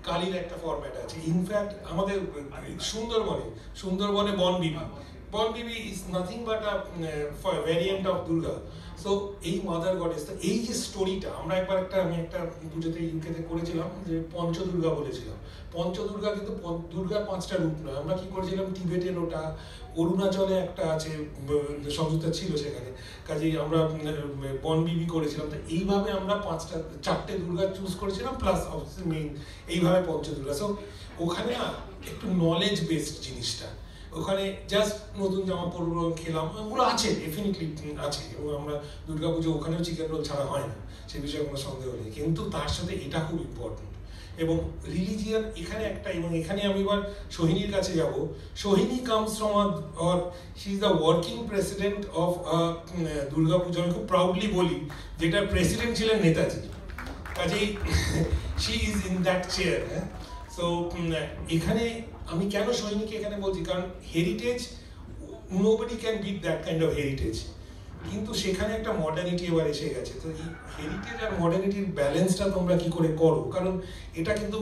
কালীর একটা ফরম্যাট আছে। ইনফ্যাক্ট আমাদের সুন্দরবনে Bonbibi is nothing but a variant of Durga. So এই মাদার গডেস, তো এই যে স্টোরিটা আমরা আমি একটা পুজোতে ইউকেতে করেছিলাম, যে পঞ্চদুর্গা বলেছিলাম। পঞ্চদুর্গা কিন্তু দুর্গার 5টা রূপ নয়। আমরা কি করেছিলাম, টিবেটের ওটা, অরুণাচলে একটা আছে সংযুক্তা ছিল সেখানে, কাজেই আমরা বনবিবি করেছিলাম। তো এইভাবে আমরা 4টে দুর্গা চুজ করেছিলাম, প্লাস মেইন এইভাবে পঞ্চদুর্গা। সো ওখানে না একটু নলেজ বেসড জিনিসটা, ওখানে জাস্ট নতুন জামা পরবো, খেলাম, ওগুলো আছে, ডেফিনেটলি আছে। এবং আমরা দুর্গাপুজো ওখানেও চিকেন রোল ছাড়া হয় না, সে বিষয়ে কোনো সন্দেহ নেই। কিন্তু তার সাথে এটা খুব ইম্পর্টেন্ট। এবং রিলিজিয়ান এখানে একটা, এবং এখানে আমি এবার সোহিনীর কাছে যাব। Sohini comes from or she is the working president of Durga Puja. আমি খুব প্রাউডলি বলি যেটার প্রেসিডেন্ট ছিলেন নেতাজি, কাজেই she is in that chair. হ্যাঁ, সো এখানে আমি কেন সোহিনীকে এখানে বলছি, কারণ heritage, nobody can bit that kind of heritage, কিন্তু সেখানে একটা মডার্নিটি এবার এসে গেছে। তো এই হেরিটেজ আর মডার্নিটির ব্যালেন্সটা তোমরা কি করে করো, কারণ এটা কিন্তু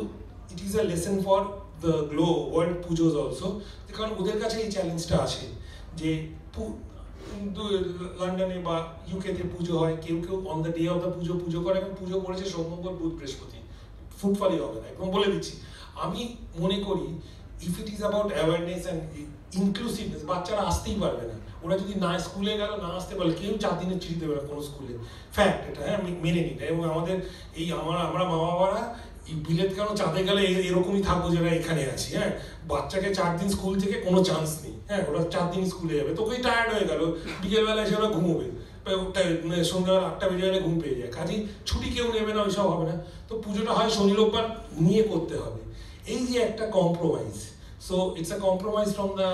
it is a lesson for the world pujos also, কারণ ওদের কাছে এই চ্যালেঞ্জটা আছে যে লন্ডনে বা ইউকেতে পুজো হয়, কেউ কেউ on the day of the পুজো করে, এবং পুজো করেছে সোম, মঙ্গল, বুধ, বৃহস্পতি, ফুটফলই হবে না, একদম বলে দিচ্ছি। আমি মনে করি if it is about awareness and inclusiveness, বাচ্চারা আসতেই পারবে না, ওরা যদি না স্কুলে গেল না আসতে পারলে কেউ 4 দিনের চিঠি দেবে না কোনো স্কুলে, ফ্যাক্ট এটা, হ্যাঁ আমি মেনে নিই। এবং আমাদের এই আমরা মা বাবারা বিলেত কেন চাঁদে গেলে এরকমই থাকবো যেটা এখানে আছি। হ্যাঁ, বাচ্চাকে 4 দিন স্কুল থেকে কোনো চান্স নেই, হ্যাঁ ওরা 4 দিন স্কুলে যাবে, তোকেই টায়ার্ড হয়ে গেল, বিকেলবেলা এসে ওরা ঘুমোবে, সন্ধ্যাবেলা 8টা বেজে গেলে ঘুম পেয়ে যায়, কাজেই ছুটি কেউ নেবে না, ওইসব হবে না। তো পুজোটা হয় শনি রোববার নিয়ে করতে হবে, এই যে একটা compromise. So it's a compromise from the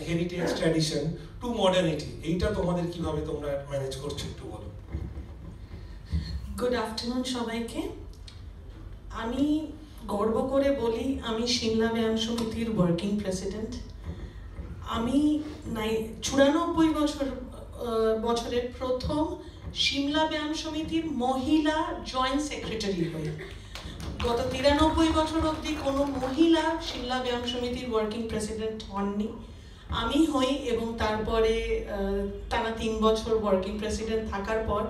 heritage tradition to modernity. এইটা তোমাদের কিভাবে তোমরা ম্যানেজ করছো একটু বলো। গুড আফটারনুন সবাইকে। আমি গর্ব করে বলি আমি সিমলা ব্যায়াম সমিতির ওয়ার্কিং প্রেসিডেন্ট। আমি 94 বছরের প্রথম সিমলা ব্যায়াম সমিতির মহিলা জয়েন্ট সেক্রেটারি হই। গত 93 বছর অবধি কোনো মহিলা সিমলা ব্যায়াম সমিতির ওয়ার্কিং প্রেসিডেন্ট হননি, আমি হই। এবং তারপরে টানা 3 বছর ওয়ার্কিং প্রেসিডেন্ট থাকার পর,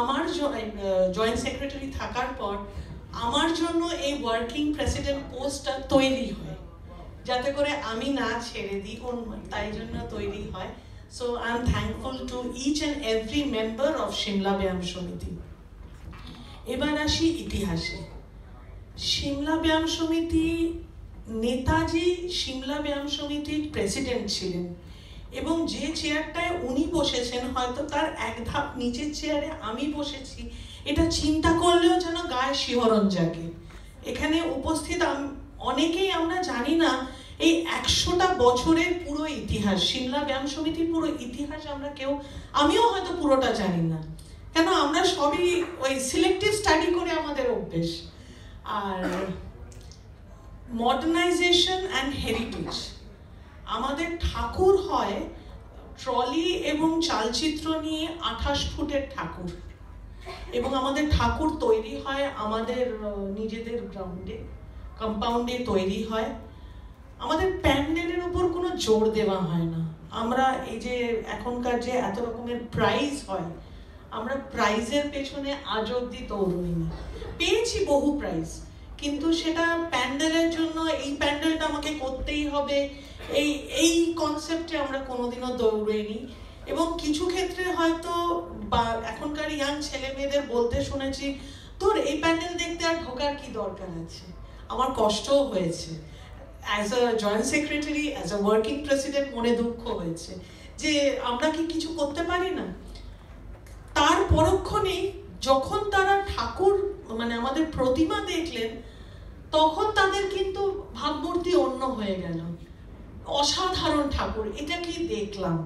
আমার জয়েন্ট সেক্রেটারি থাকার পর আমার জন্য এই ওয়ার্কিং প্রেসিডেন্ট পোস্টটা তৈরি হয়, যাতে করে আমি না ছেড়ে দিই, তাই জন্য তৈরি হয়। So I am thankful to each and every member of Simla Byayam Samiti. এবার আসি ইতিহাসে। সিমলা ব্যায়াম সমিতি, নেতাজি সিমলা ব্যায়াম সমিতির প্রেসিডেন্ট ছিলেন, এবং যে চেয়ারটায় উনি বসেছেন হয়তো তার এক ধাপ নিচের চেয়ারে আমি বসেছি, এটা চিন্তা করলেও যেন গায়ে শিহরণ জাগে। এখানে উপস্থিত অনেকেই আমরা জানি না এই 100টা বছরের পুরো ইতিহাস, সিমলা ব্যায়াম সমিতির পুরো ইতিহাস আমরা কেউ, আমিও হয়তো পুরোটা জানি না, কেন আমরা সবই ওই সিলেক্টিভ স্টাডি করে আমাদের অভ্যেস। আর মডার্নাইজেশন অ্যান্ড হেরিটেজ, আমাদের ঠাকুর হয় ট্রলি এবং চালচিত্র নিয়ে 28 ফুটের ঠাকুর, এবং আমাদের ঠাকুর তৈরি হয় আমাদের নিজেদের গ্রাউন্ডে, কম্পাউন্ডে তৈরি হয়। আমাদের প্যান্ডেলের উপর কোনো জোর দেওয়া হয় না। আমরা এই যে এখনকার যে এত রকমের প্রাইজ হয়, আমরা প্রাইজের পেছনে আজ অব্দি দৌড়ইনি, পেয়েছি বহু প্রাইজ, কিন্তু সেটা প্যান্ডেলের জন্য এই প্যান্ডেলটা আমাকে করতেই হবে এই কনসেপ্টে আমরা কোনোদিনও দৌড়ইনি। এবং কিছু ক্ষেত্রে হয়তো বা এখনকার ইয়াং ছেলে মেয়েদের বলতে শুনেছি, তোর এই প্যান্ডেল দেখতে আর ঢোকার কি দরকার আছে। আমার কষ্টও হয়েছে, as a joint secretary, as a working president মনে দুঃখ হয়েছে যে আমরা কি কিছু করতে পারি না। তার পরক্ষণেই যখন তারা ঠাকুর মানে আমাদের প্রতিমা দেখলেন, তখন তাদের কিন্তু ভাবমূর্তি অন্য হয়ে গেল, অসাধারণ ঠাকুর, এটা কি দেখলাম।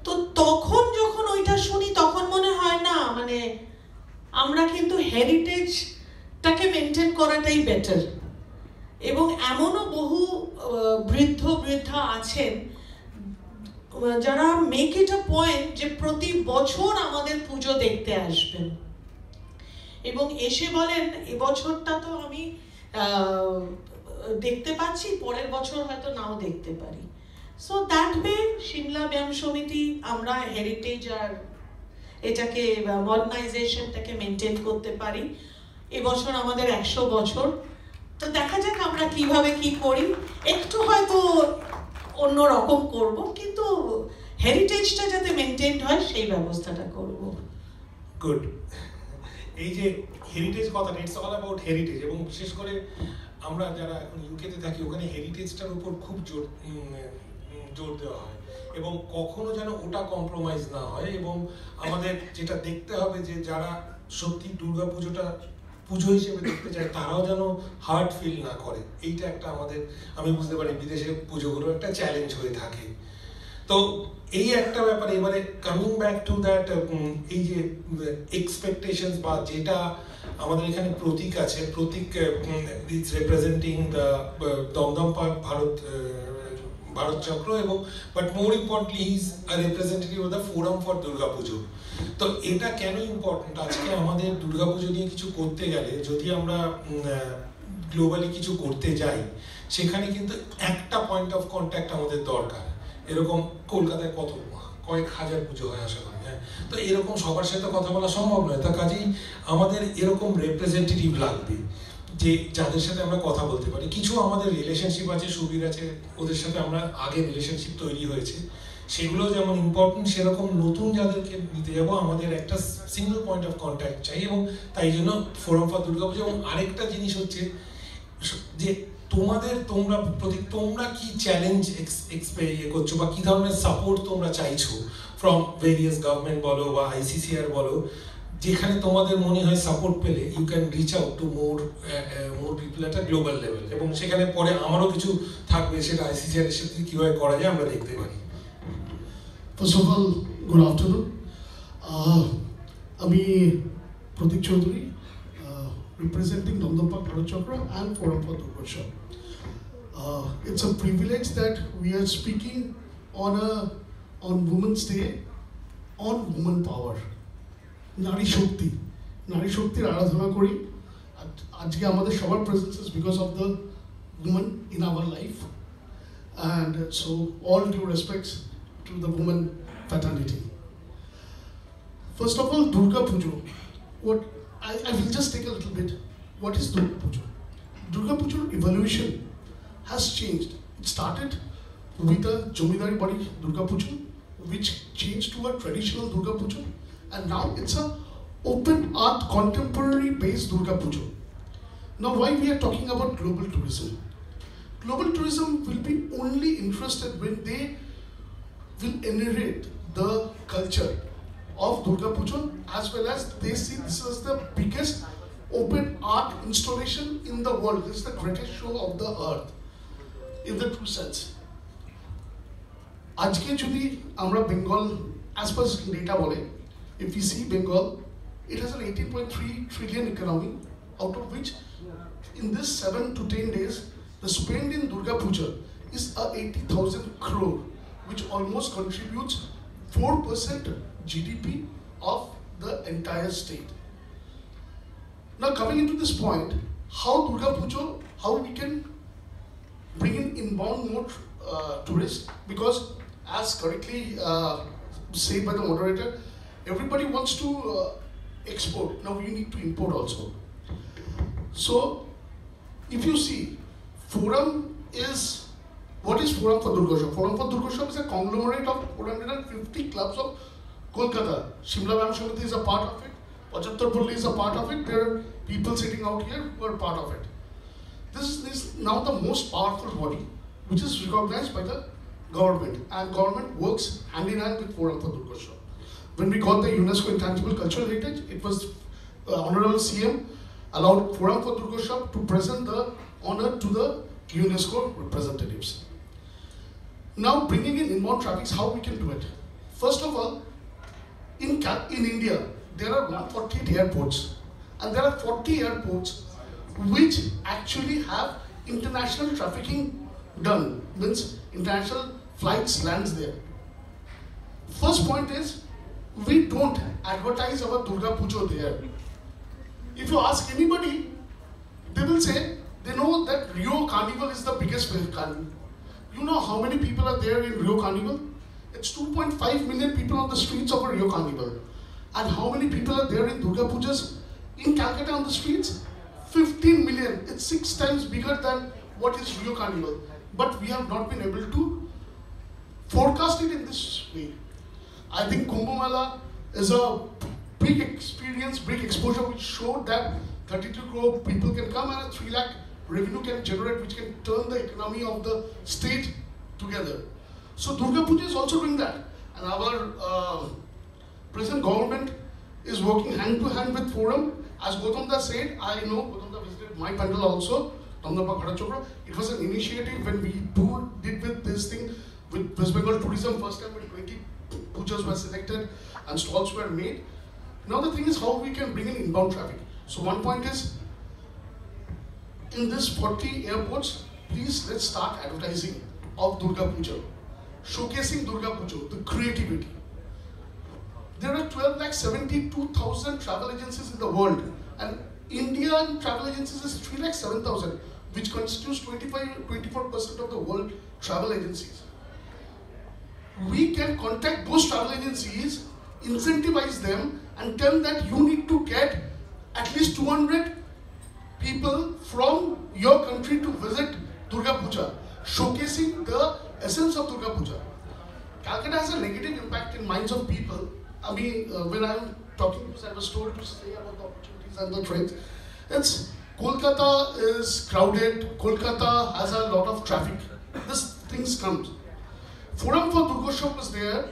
তো তখন যখন ওইটা শুনি তখন মনে হয় না, মানে আমরা কিন্তু হেরিটেজটাকে মেনটেন করাটাই বেটার। এবং এমনও বহু বৃদ্ধা আছেন যারা মেক ইট আ পয়েন্ট যে প্রতি বছর আমাদের পুজো দেখতে আসবেন, এবং এসে বলেন এবছরটা তো আমি দেখতে পাচ্ছি, পরের বছর হয়তো নাও দেখতে পারি। So that way Shimla Byayam সমিতি আমরা হেরিটেজ আর এটাকে মডার্নাইজেশনটাকে মেনটেন করতে পারি। এবছর আমাদের 100 বছর, তো দেখা যাক আমরা কিভাবে কি করি, একটু হয়তো অন্য রকম করব, কিন্তু হেরিটেজটা যাতে মেনটেন হয় সেই ব্যবস্থাটা করব। গুড। এই যে হেরিটেজ কথাটা, ইটস অল অ্যাবাউট হেরিটেজ, এবং বিশেষ করে আমরা যারা এখন ইউকেতে থাকি ওখানে হেরিটেজটার উপর খুব জোর দেওয়া হয়, এবং কখনো যেন ওটা কম্প্রোমাইজ না হয়। এবং আমাদের যেটা দেখতে হবে যে যারা সত্যি দুর্গাপুজোটা পুজো হিসেবে দেখতে চায় তারাও যেন হার্ট ফিল না করে, এইটা একটা আমাদের, আমি বুঝতে পারি বিদেশে পুজোগুলো একটা চ্যালেঞ্জ হয়ে থাকে। তো এই একটা ব্যাপার। এবারে কামিং ব্যাক টু দ্যাট, এই যে এক্সপেকটেশনস বা যেটা আমাদের এখানে প্রতীক আছে, Pratik is representing the Dumdum park Bharat Chakra, এবং but more importantly is a representative of the forum for Durga Puja. তো এটা কেন ইম্পর্টেন্ট? আজকে আমাদের দুর্গা পুজো নিয়ে কিছু করতে গেলে, যদি আমরা গ্লোবালি কিছু করতে যাই, সেখানে কিন্তু একটা পয়েন্ট অফ কন্ট্যাক্ট আমাদের দরকার। এরকম কলকাতায় কয়েক হাজার পুজো হয় আশা করি, হ্যাঁ। তো এরকম সবার সাথে কথা বলা সম্ভব নয়, তা কাজেই আমাদের এরকম রিপ্রেজেন্টেটিভ লাগবে যে যাদের সাথে আমরা কথা বলতে পারি। কিছু আমাদের রিলেশনশিপ আছে, সুবীর আছে, ওদের সাথে আমরা আগে রিলেশনশিপ তৈরি হয়েছে, সেগুলো যেমন ইম্পর্টেন্ট, সেরকম নতুন যাদেরকে নিতে যাবো আমাদের একটা সিঙ্গল পয়েন্ট অফ কন্ট্যাক্ট চাই, এবং তাই জন্য ফোরাম ফর দুর্গাপুজো। এবং আরেকটা জিনিস হচ্ছে যে তোমরা কি চ্যালেঞ্জ করছো বা কি ধরনের সাপোর্ট তোমরা চাইছো ফ্রম ভেরিয়াস গভর্নমেন্ট বলো বা ICCR বলো, যেখানে তোমাদের মনে হয় সাপোর্ট পেলে you can reach out to more people at a global level. এবং সেখানে পরে আমারও কিছু থাকবে, সেটা ICCR এর সাথে কীভাবে করা যায় আমরা দেখতে পারি। First of all, good afternoon. আমি প্রতীক Chowdhury, representing Damdam Park Bharat Chakra and Forum for Durgosha. It's a privilege that we are speaking on Women's Day on woman power. নারী শক্তির আরাধনা করি। আজকে আমাদের সবার presence is because of the woman in our life, and so all due respects to the woman fraternity. First of all, Durga Pujo. I will just take a little bit. What is Durga Pujo? Durga Pujo evolution has changed. It started with a Jomidari body Durga Pujo, which changed to a traditional Durga Pujo, and now it's a open art contemporary based Durga Pujo. Now, why we are talking about global tourism? Global tourism will be only interested when they will inherit the culture of Durga Puja, as well as they see this is the biggest open art installation in the world. This is the greatest show of the earth in the true sense. Ajke jodi amra Bengal, as per data bole, if we see Bengal, it has an 18.3 trillion economy, out of which in this 7 to 10 days the spend in Durga Puja is 80,000 crore, which almost contributes 4% GDP of the entire state. Now, coming into this point, how Durga Puja, how we can bring in inbound more tourists, because as correctly said by the moderator, everybody wants to export. Now we need to import also. So, if you see, Forum is, what is Forum for Durgosha? Forum for Durgosha is a conglomerate of 450 clubs of Kolkata. Shimla Vyam Samiti is a part of it. Pachhattarpalli is a part of it. There are people sitting out here who are part of it. This is now the most powerful body, which is recognized by the government, and government works hand in hand with Forum for Durgosha. When we got the UNESCO Intangible Cultural Heritage, it was Honorable CM allowed Forum for Durgosha to present the honor to the UNESCO representatives. Now, bringing in inbound traffic, how we can do it? First of all, in India, there are 148 airports, and there are 40 airports which actually have international trafficking done, means international flights lands there. First point is, we don't advertise our Durga Puja there. If you ask anybody, they will say they know that Rio Carnival is the biggest carnival. You know how many people are there in Rio Carnival? It's 2.5 million people on the streets of a Rio Carnival. And how many people are there in Durga Pujas in Calcutta on the streets? 15 million. It's 6 times bigger than what is Rio Carnival. But we have not been able to forecast it in this way. I think Kumbh Mela is a big experience, big exposure, which showed that 32 crore people can come and a 3 lakh revenue can generate, which can turn the economy of the state together. So Durga Puja is also doing that, and our present government is working hand to hand with Forum, As Gautam said, I know Gautam visited my pandal also, Damdapa Ghadachokra. It was an initiative when we did with this thing with West Bengal Tourism first time when 20 pujas were selected and stalls were made. Now the thing is how we can bring in inbound traffic. So one point is, in this 40 airports, please let's start advertising of Durga Puja, showcasing Durga Puja, the creativity. There are 12,72,000 travel agencies in the world, and Indian travel agencies is 3,07,000, which constitutes 24% of the world travel agencies. We can contact those travel agencies, incentivize them, and tell them that you need to get at least 200 people from your country to visit Durga Puja, showcasing the essence of Durga Puja. Calcutta has a negative impact in minds of people. I mean, when I'm talking, because I was told to say about the opportunities and the trends, it's Kolkata is crowded, Kolkata has a lot of traffic. This things comes. Forum for Durgotsav was there,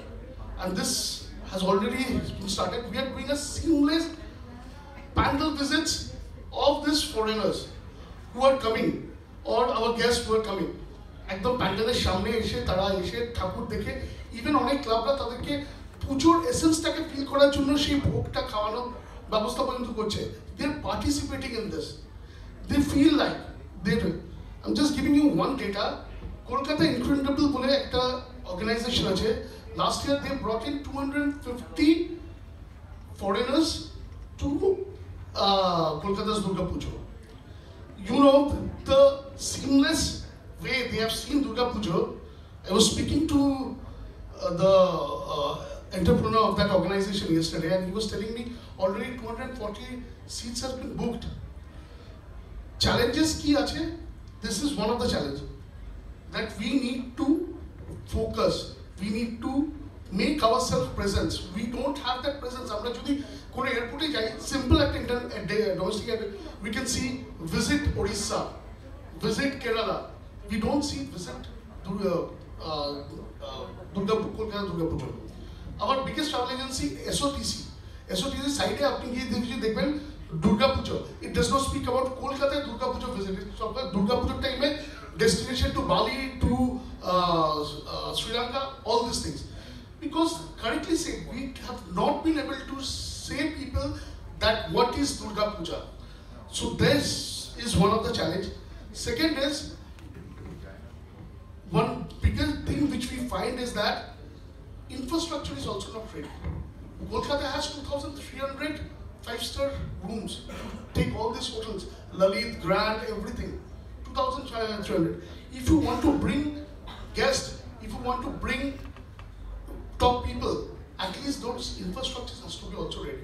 and this has already been started. We are doing a seamless panel visits of these foreigners who are coming, or our guests who are coming. একদম প্যান্ডেলের সামনে এসে তারা এসে ঠাকুর দেখে, even অনেক ক্লাবরা তাদেরকে পুজোর এসেন্সটাকে ফিল করার জন্য সেই ভোগটা খাওয়ানোর ব্যবস্থা পর্যন্ত করছে। They are participating in this. They feel like they do. I'm just giving you one data. Kolkata Incredible বলে একটা organization আছে. Last year they brought in 250 foreigners to Kolkata's Durga Puja. You know the seamless way they have seen Durga Puja. I was speaking to the entrepreneur of that organization yesterday, and he was telling me already 240 seats have been booked. Challenges ki ache? This is one of the challenges that we need to focus. We need to make ourselves presence. We don't have that presence. Amra jodi kone airport e jai, simple acting domestic airport, we can see visit Odisha, visit Kerala. We don't see visit Durga Kolkata Durga Puja. Our biggest travel agency, SOTC. SOTC side e apni giye dekhben Durga Puja. It does not speak about Kolkata Durga Puja visit. It talks about Durga Puja time destination to Bali, to Sri Lanka, all these things. Because correctly said, we have not been able to say people that what is Durga Puja. So this is one of the challenge. Second is, one biggest thing which we find is that infrastructure is also not ready. Kolkata has 2,300 5-star rooms. Take all these hotels, Lalit, Grand, everything. 2,300. If you want to bring guests, if you want to bring top people, at least those infrastructures has to be also ready.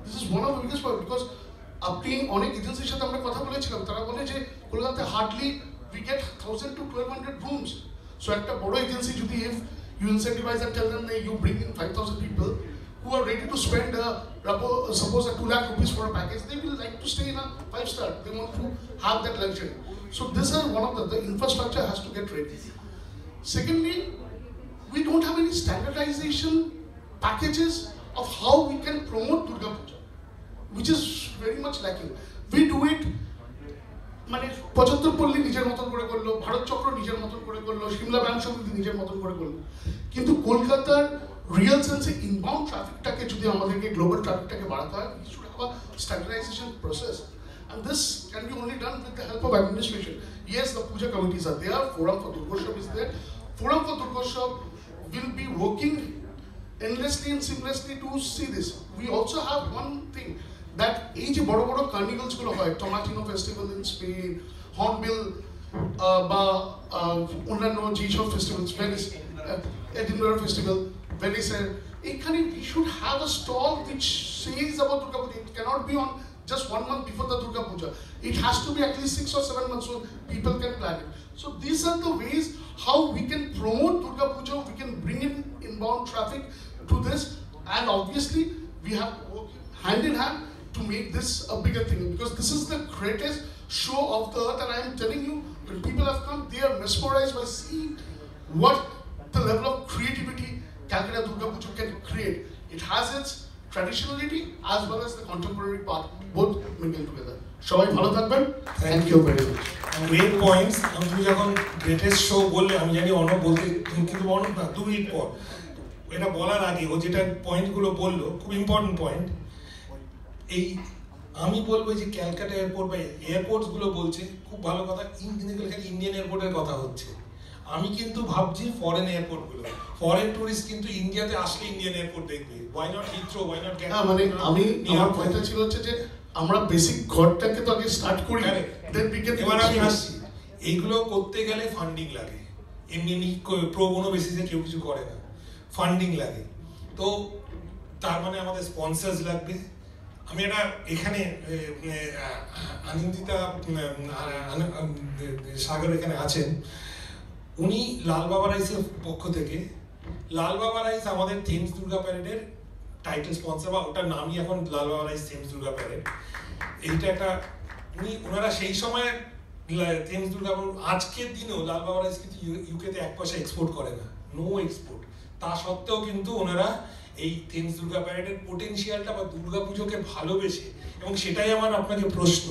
This is one of the biggest problems, because আপনি অনেক এজেন্সির সাথে আমরা কথা বলেছিলাম, তারা বলে যে কলকাতাতে hardly we get 1,000 to 1,200 rooms. So একটা বড় এজেন্সি যদি if you incentivize and tell them that you bring in 5,000 people who are ready to spend suppose a 2 lakh rupees for a package, they will like to stay in a 5-star. They want to have that luxury. So this is one of the infrastructure has to get ready. Secondly, we don't have any standardization packages of how we can promote Durga Puja, which is very much lacking. We do it, মানে 75 পল্লী নিজের মতন করে করলো, ভারত চক্র নিজের মতন করে করলো, সিমলা ব্যায়াম সমিতি নিজের মতন করে করলো, কিন্তু কলকাতার রিয়েল সেন্সে ইনবাউন্ড ট্রাফিকটাকে যদি আমাদেরকে গ্লোবাল ট্রাফিকটাকে বাড়াতে হয়, we should have a standardization process. And this can be only done with the help of administration. Yes, the puja committees are there, Forum for Durgotsav is there. Forum for Durgotsav will be working endlessly and seamlessly to see this. We also have one thing, that এই যে বড় বড় কার্নিভালস গুলো হয়, Tomatino festival in Spain, hornbill বা অন্যান্য যেসব festivals, Venice, Edinburgh festival, ভেনিসের, এখানে we should have a stall which says about Durga Puja. It cannot be on just 1 month before the Durga Puja. It has to be at least 6 or 7 months so people can plan it. So these are the ways how we can promote Durga Puja, we can bring in inbound traffic to this, and obviously we have to work hand in hand to make this a bigger thing, because this is the greatest show of the earth, and I am telling you, when people have come, they are mesmerized by seeing what the level of creativity Calcutta Durga Puja can create. It has its traditionality as well as the contemporary part, both mingled together. সবাই ভালো থাকবেন, thank you very much. Great points. তুমি যখন greatest show বললে, আমি জানি অন্য বলতে, কিন্তু অন্য না 2 মিনিট পর এটা বলার আগে ও যেটা পয়েন্টগুলো বললো খুব ইম্পর্টেন্ট পয়েন্ট। এই আমি বলবো যে ক্যালকাটা এয়ারপোর্ট বা এয়ারপোর্টসগুলো বলছে খুব ভালো কথা, কিন্তু খালি ইন্ডিয়ান এয়ারপোর্টের কথা হচ্ছে। আমি কিন্তু ভাবছি ফরেন এয়ারপোর্টগুলো, ফরেন টুরিস্ট কিন্তু ইন্ডিয়াতে আসলে ইন্ডিয়ান এয়ারপোর্ট দেখবে। Why not Heathrow, why not Gatwick? মানে আমি আমার পয়েন্টটা ছিল হচ্ছে যে আমরা বেসিক ঘরটাকে তো আগে স্টার্ট করি, দেন উই ক্যান। এবার আমি আসছি, এইগুলো করতে গেলে ফান্ডিং লাগে। এমনি প্রো বোনো বেসিসে কেউ কিছু করে না, ফান্ডিং লাগে। তো তার মানে আমাদের স্পন্সর্স লাগবে। আমি এটা এখানে আনন্দিতা সাগর এখানে আছেন, উনি লাল বাবা রাইসের পক্ষ থেকে, লাল বাবা রাইস আমাদের থিমস দুর্গা প্যারেডের টাইটেল স্পন্সর, বা ওটার নামই এখন লাল বাবা রাইস থিমস দুর্গা প্যারেড। এইটা একটা ওনারা সেই সময় থিমস দুর্গা, আজকের দিনেও লাল বাবা রাইস কিন্তু ইউকেতে 1 পয়সা এক্সপোর্ট করে না, নো এক্সপোর্ট। তা সত্ত্বেও কিন্তু ওনারা এই থিমস দুর্গা প্যারেডের পোটেনশিয়ালটা বা দুর্গা পুজোকে ভালোবেসে, এবং সেটাই আমার আপনাকে প্রশ্ন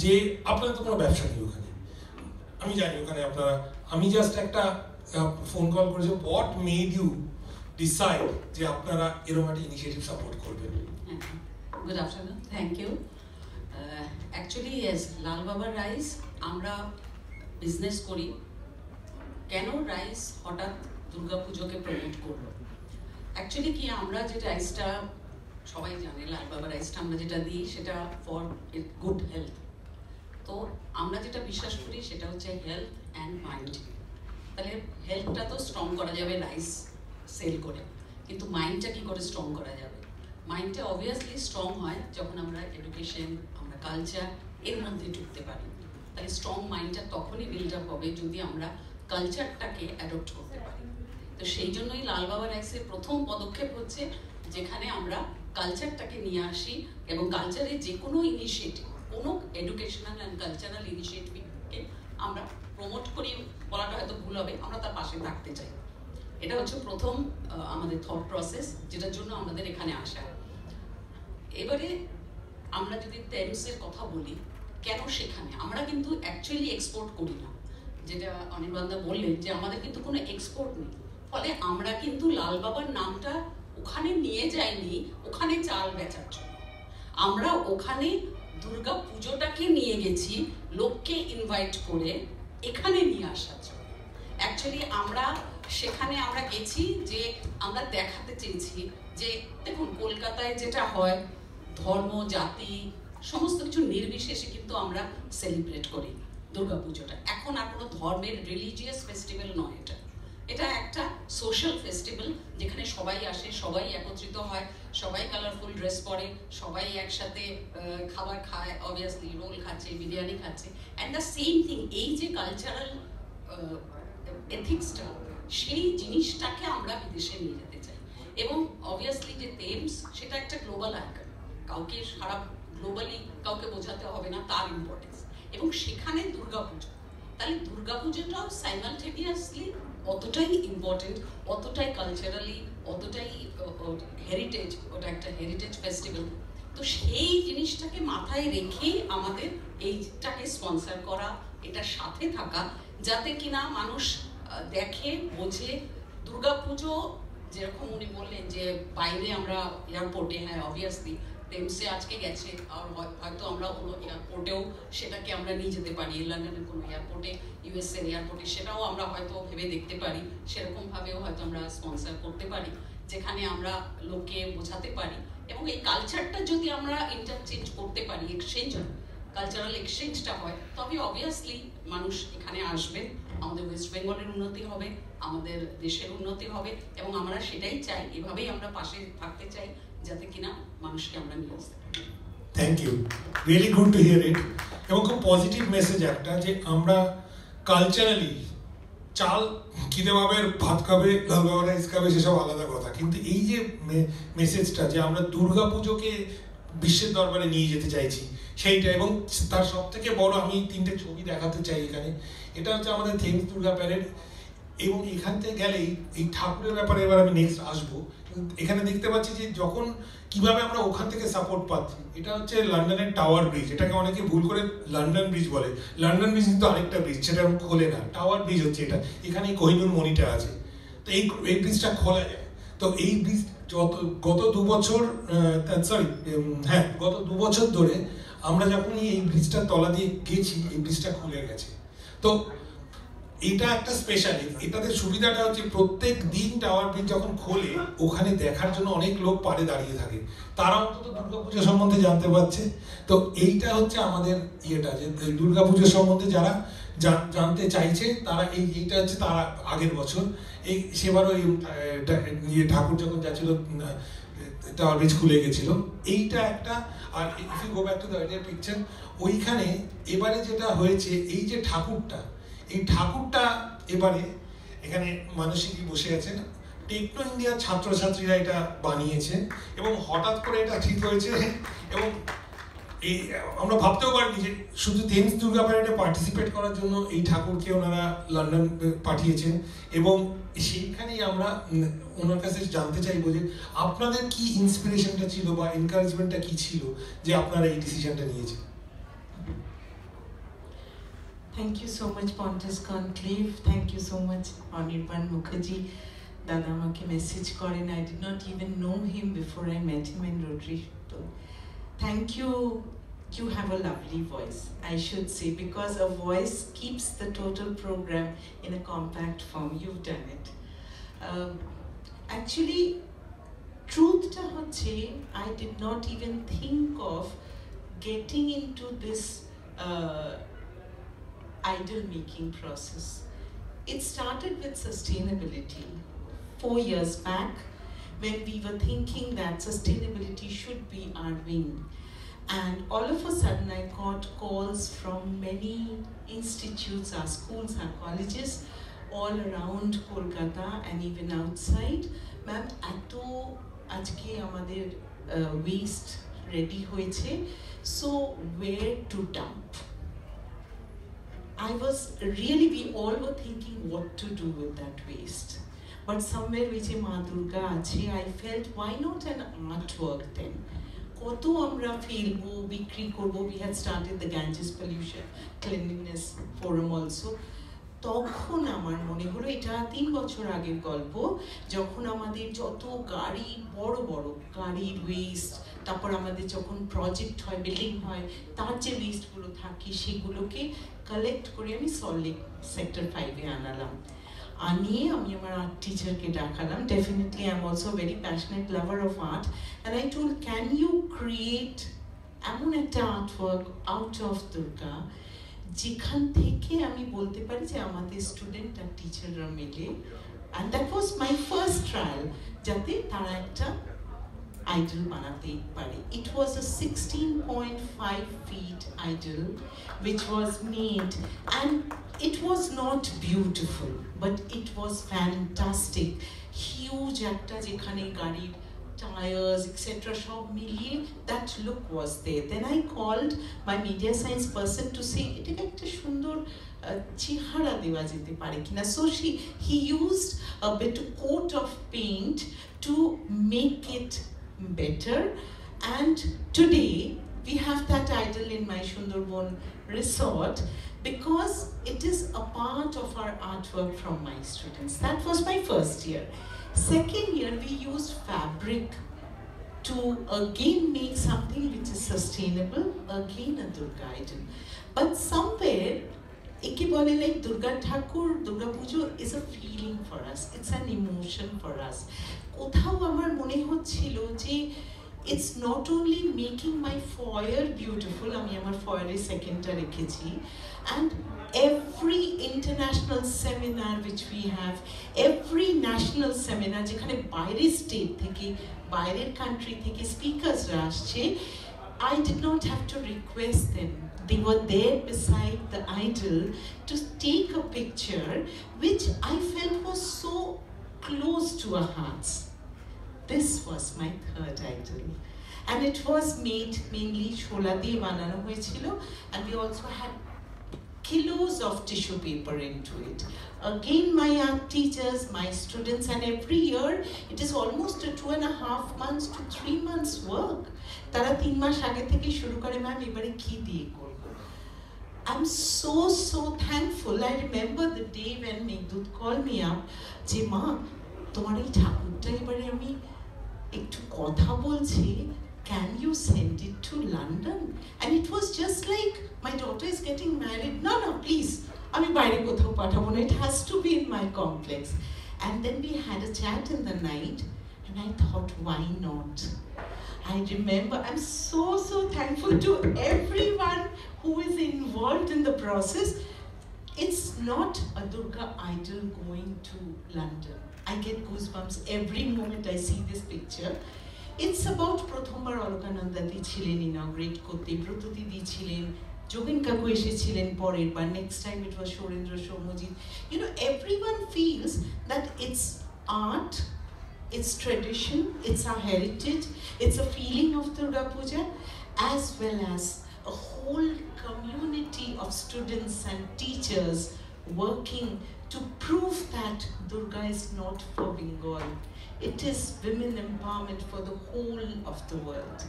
যে আপনাদের তো কোনো ব্যবসা নেই ওখানে, আমি জানি ওখানে আপনারা, আমি জাস্ট একটা ফোন কল করেছি, হোয়াট মেড ইউ ডিসাইড যে আপনারা এরকম একটা ইনিশিয়েটিভ সাপোর্ট করবেন? Good afternoon, thank you. Actually yes, Lal বাবার রাইস আমরা বিজনেস করি। কেন রাইস হঠাৎ দুর্গাপুজোকে প্রমোট করলো? অ্যাকচুয়ালি কি, আমরা যে রাইসটা সবাই জানে, লাল বাবা রাইসটা আমরা যেটা দিই সেটা ফর গুড হেলথ। তো আমরা যেটা বিশ্বাস করি সেটা হচ্ছে হেলথ অ্যান্ড মাইন্ড। তাহলে হেলথটা তো স্ট্রং করা যাবে রাইস সেল করে, কিন্তু মাইন্ডটা কি করে স্ট্রং করা যাবে? মাইন্ডটা অবভিয়াসলি স্ট্রং হয় যখন আমরা এডুকেশন, আমরা কালচার এর মধ্যে ঢুকতে পারি। তাহলে স্ট্রং মাইন্ডটা তখনই বিল্ড আপ হবে যদি আমরা কালচারটাকে অ্যাডপ্ট করতে পারি। তো সেই জন্যই লাল বাবা রাইসের প্রথম পদক্ষেপ হচ্ছে যেখানে আমরা কালচারটাকে নিয়ে আসি, এবং কালচারের যে কোনো ইনিশিয়েটিভ, কোনো এডুকেশনাল অ্যান্ড কালচারাল ইনিশিয়েটিভকে আমরা প্রমোট করি বলাটা হয়তো ভুল হবে, আমরা তার পাশে থাকতে চাই। এটা হচ্ছে প্রথম আমাদের থট প্রসেস, যেটার জন্য আমাদের এখানে আসা। এবারে আমরা যদি টেমসের কথা বলি, কেন সেখানে আমরা কিন্তু অ্যাকচুয়ালি এক্সপোর্ট করি না, যেটা অনির্বাণদা বললেন যে আমাদের কিন্তু কোনো এক্সপোর্ট নেই। ফলে আমরা কিন্তু লাল বাবার নামটা ওখানে নিয়ে যাইনি ওখানে চাল বেচার জন্য, আমরা ওখানে দুর্গা পুজোটাকে নিয়ে গেছি লোককে ইনভাইট করে এখানে নিয়ে আসার জন্য। অ্যাকচুয়ালি আমরা সেখানে আমরা গেছি যে আমরা দেখাতে চেয়েছি যে দেখুন কলকাতায় যেটা হয় ধর্ম, জাতি সমস্ত কিছু নির্বিশেষে কিন্তু আমরা সেলিব্রেট করি দুর্গাপুজোটা। এখন আর কোনো ধর্মের রিলিজিয়াস ফেস্টিভ্যাল নয়, এটা একটা সোশ্যাল ফেস্টিভ্যাল যেখানে সবাই আসে, সবাই একত্রিত হয়, সবাই কালারফুল ড্রেস পরে, সবাই একসাথে খাবার খায়, অবভিয়াসলি রোল খাচ্ছে, বিরিয়ানি খাচ্ছে। অ্যান্ড দ্য সেম থিং, এই যে কালচারাল এথিক্সটা, সেই জিনিসটাকে আমরা বিদেশে নিয়ে যেতে চাই। এবং অবভিয়াসলি যে টেমস সেটা একটা গ্লোবাল আইকন, কাউকে সারা গ্লোবালি কাউকে বোঝাতে হবে না তার ইম্পর্টেন্স। এবং সেখানে দুর্গাপুজো, তাহলে দুর্গাপুজোটাও সাইমালটেনিয়াসলি অতটাই ইম্পর্টেন্ট, অতটাই কালচারালি, অতটাই হেরিটেজ, ওটা একটা হেরিটেজ ফেস্টিভ্যাল। তো সেই জিনিসটাকে মাথায় রেখেই আমাদের এইটাকে স্পন্সর করা, এটার সাথে থাকা, যাতে কিনা মানুষ দেখে, বোঝে। দুর্গাপুজো যেরকম উনি বললেন যে বাইরে আমরা এয়ারপোর্টে, হ্যাঁ অবভিয়াসলি টেমসে আজকে গেছে, আর হয়তো আমরা কোনো এয়ারপোর্টেও সেটাকে আমরা নিয়ে যেতে পারি, লন্ডনের কোনো এয়ারপোর্টে, ইউএসএ এয়ারপোর্টে, সেটাও আমরা হয়তো ভেবে দেখতে পারি। সেরকমভাবেও হয়তো আমরা স্পন্সর করতে পারি, যেখানে আমরা লোককে বোঝাতে পারি। এবং এই কালচারটা যদি আমরা ইন্টারচেঞ্জ করতে পারি, এক্সচেঞ্জ, কালচারাল এক্সচেঞ্জটা হয়, তবে অবভিয়াসলি মানুষ এখানে আসবে, আমাদের ওয়েস্ট বেঙ্গলের উন্নতি হবে, আমাদের দেশের উন্নতি হবে। এবং আমরা সেটাই চাই, এভাবেই আমরা পাশে থাকতে চাই, যাতে কিনা মানুষকে আমরা নিয়ে আসতে পারি। Thank you, really good to hear it. এবং খুব পজিটিভ মেসেজ একটা, যে আমরা কালচারালি চাল খিদে পাবে, ভাত খাবে, লাল বাবা রাইস খাবে, সেসব আলাদা কথা, কিন্তু এই যে মেসেজটা যে আমরা দুর্গাপুজোকে বিশ্বের দরবারে নিয়ে যেতে চাইছি সেইটা। এবং তার সব থেকে বড়, আমি 3টে ছবি দেখাতে চাই এখানে। এটা হচ্ছে আমাদের থিমস দুর্গা প্যারেড। এবং এখান থেকে গেলে এই ঠাকুরের ব্যাপারে এবার আমি নেক্সট আসবো। এখানে দেখতে পাচ্ছি যে যখন কিভাবে আমরা ওখান থেকে সাপোর্ট পাচ্ছি, এটা হচ্ছে লন্ডনের টাওয়ার ব্রিজ, এটাকে অনেকে ভুল করে লন্ডন ব্রিজ বলে। লন্ডন ব্রিজ কিন্তু আরেকটা ব্রিজ, সেটা খোলে না, টাওয়ার ব্রিজ হচ্ছে এটা। এখানে কোহিনুর মণিটা আছে, তো এই ব্রিজটা খোলা যায়। তো এই ব্রিজ গত 2 বছর গত 2 বছর ধরে আমরা যখন এই ব্রিজটার তলা দিয়ে গেছি, এই ব্রিজটা খুলে গেছে। তো এটা একটা স্পেশাল, এটাতে সুবিধাটা হচ্ছে প্রত্যেক দিন টাওয়ার ব্রিজ যখন খোলে ওখানে দেখার জন্য অনেক লোক পাড়ে দাঁড়িয়ে থাকে, তারা অন্তত দুর্গাপুজো সম্বন্ধে জানতে পারছে। তো এইটা হচ্ছে আমাদের ইয়েটা, যে দুর্গাপুজো সম্বন্ধে যারা জানতে চাইছে তারা এইটা হচ্ছে তারা আগের বছর এই সেবার ওই ঠাকুর যখন যাচ্ছিল টাওয়ার ব্রিজ খুলে গেছিল, এইটা একটা। আর if you go back to the earlier picture, ওইখানে এবারে যেটা হয়েছে, এই যে ঠাকুরটা, এই ঠাকুরটা এবারে এখানে মানসিকই বসে আছেন, টেকনো ইন্ডিয়ার ছাত্রছাত্রীরা এটা বানিয়েছে এবং হঠাৎ করে এটা ঠিক হয়েছে। এবং এই আমরা ভাবতেও পারিনি যে শুধু থেমস দুর্গা প্যারেডে পার্টিসিপেট করার জন্য এই ঠাকুরকে ওনারা লন্ডন পাঠিয়েছেন। এবং সেইখানেই আমরা ওনার কাছে জানতে চাইবো যে আপনাদের কি ইন্সপিরেশনটা ছিল বা এনকারেজমেন্টটা কি ছিল যে আপনারা এই ডিসিশনটা নিয়েছেন। Thank you so much, Pontus Conclave. Thank you so much, Anirban Mukherjee. Dada amake message koren. I did not even know him before I met him in Rotary. Thank you. You have a lovely voice, I should say, because a voice keeps the total program in a compact form. You've done it. Actually, truth ta hocche, I did not even think of getting into this idol making process. It started with sustainability 4 years back, when we were thinking that sustainability should be our wing. And all of a sudden I got calls from many institutes, our schools, our colleges, all around Kolkata and even outside. Ma'am, ato ajke amader waste ready hoyeche, so where to dump? We all were thinking what to do with that waste. But somewhere which Ma Durga ache, I felt, why not an artwork then? Koto amra felbo, bikri korbo. We had started the Ganges Pollution Cleanliness Forum also. তখন আমার মনে হলো এটা 3 বছর আগের গল্প, যখন আমাদের যত গাড়ি, বড় বড় গাড়ির ওয়েস্ট, তারপর আমাদের যখন প্রজেক্ট হয়, বিল্ডিং হয়, তার যে ওয়েস্টগুলো থাকে সেগুলোকে কালেক্ট করে আমি সল্টলেক সেক্টর 5-এ আনালাম। আনিয়ে আমি আমার আর্ট টিচারকে ডাকালাম। Definitely I am also very passionate lover of art, and I told, can you create এমন একটা আর্টওয়ার্ক আউট অফ দুর্গা যেখান থেকে আমি বলতে পারি যে আমাদের স্টুডেন্ট আর টিচাররা মিলে, and that was my first trial, যাতে তারা একটা idol banate pare. It was a 16.5 feet idol which was made, and it was not beautiful, but it was fantastic. Huge ekta jekhane gari tires etc shob miliye that look was there. Then I called my media science person to say etake ekta sundor chehara dewa jete pare kina. So he used a bit coat of paint to make it better, and today we have that idol in my Sundarban resort because it is a part of our artwork from my students. That was my first year. Second year we used fabric to again make something which is sustainable, again a Durga idol. But somewhere eke bole like Durga Thakur, Durga Pujo is a feeling for us, it's an emotion for us. কোথাও আমার মনে হচ্ছিল যে it's not only making my foyer beautiful, আমি আমার foyer-এ সেকেন্ডটা রেখেছি, and every international seminar which we have, every national seminar যেখানে বাইরের স্টেট থেকে, বাইরের কান্ট্রি থেকে স্পিকার্সরা আসছে, I did not have to request them. They were there beside the idol to take a picture, which I felt was so close to our hearts. This was my third idol, and it was made mainly shola diye banano hoyechilo, and we also had kilos of tissue paper into it. Again, my art teachers, my students, and every year it is almost a 2.5 months to 3 months work. Tara 3 মাস আগে থেকে শুরু করে ma'am এবারে কি দিয়ে করব। I'm so thankful. I remember the day when Meghdut called me up, যে মা তোমার এই ঠাকুরটা এবারে আমি একটু কথা বলছি, can you send it to London? And it was just like, my daughter is getting married. No, please. আমি বাইরে কোথাও পাঠাবো না. It has to be in my complex. And then we had a chat in the night, and I thought, why not? I remember, I'm so thankful to everyone who is involved in the process. It's not a Durga idol going to London. I get goosebumps every moment I see this picture. It's about প্রথমবার অলকানন্দা দি ছিলেন ইনগ্রেট করতে, ব্রত দিদি ছিলেন, যোগেন কাকু এসেছিলেন পরের বার, next time it was Shorendra Shomujit. You know, everyone feels that it's art, it's tradition, it's our heritage, it's a feeling of Durga Puja, as well as a whole community of students and teachers working to prove that Durga is not for Bengal. It is women empowerment for the whole of the world.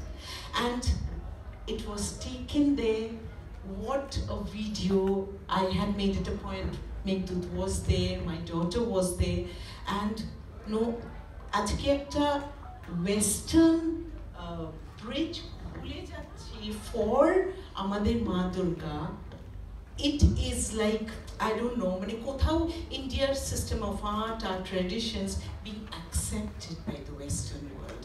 And it was taken there. What a video. I had made it a point. Meghdut was there, my daughter was there. And no, আজকে একটা western bridge খুলে যাচ্ছে for আমাদের মা Durga. It is like, I don't know, মানে কোথাও India's system of art, our traditions being accepted by the Western world.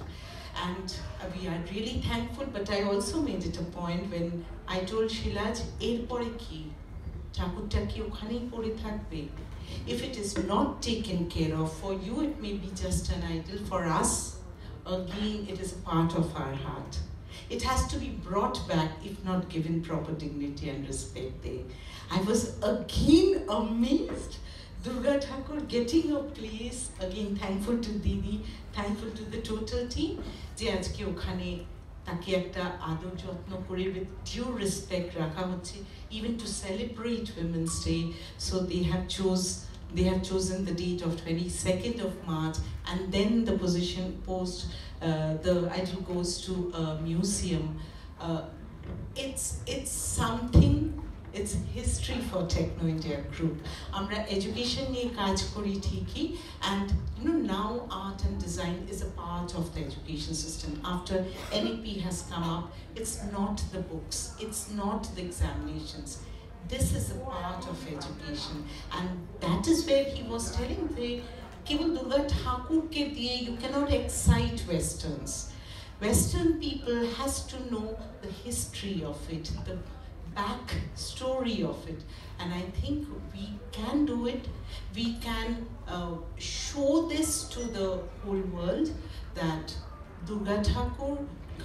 And we are really thankful, but I also made it a point when I told Shilaj, এরপরে কি? ঠাকুরটা কি ওখানেই পড়ে থাকবে? If it is not taken care of, for you it may be just an idol, for us, again, it is a part of our heart. It has to be brought back, if not given proper dignity and respect there. I was again amazed. Durga Thakur getting a place, again thankful to Didi, thankful to the total team, যে আজকে ওখানে তাকে একটা আদর যত্ন করে with due respect রাখা হচ্ছে, even to celebrate Women's Day. So they have chosen the date of 22nd of March, and then the position post, the idol goes to a museum. It's something. It's history for Techno India Group. Amra education niye kaj kori thiki, and you know, now art and design is a part of the education system. After NEP has come up, it's not the books, it's not the examinations. This is a part of education, and that is where he was telling the Kevul Durga Thakur ke diye you cannot excite Westerns. Western people has to know the history of it, the back story of it, and I think we can do it. We can show this to the whole world that Durga Thakur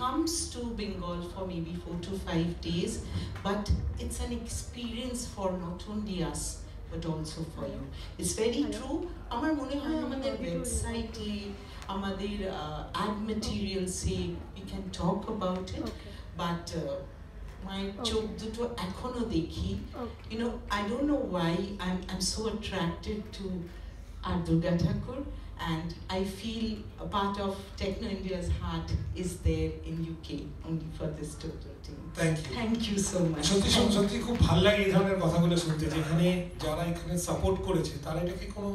comes to Bengal for maybe 4 to 5 days, but it's an experience for not only us but also for you. It's very true. Amar mone hoy amader website e amader ad materials e we can talk about it, but my চোখ দুটো এখনো দেখি, you know, I don't know why I'm so attracted to our Durga Thakur, and I feel a part of Techno India's heart is there in UK only for this total team. Thank you so much. সত্যি খুব ভালো লাগে এই ধরনের কথাগুলো শুনতে, যেখানে যারা এখানে সাপোর্ট করেছে তারা এটাকে কোনো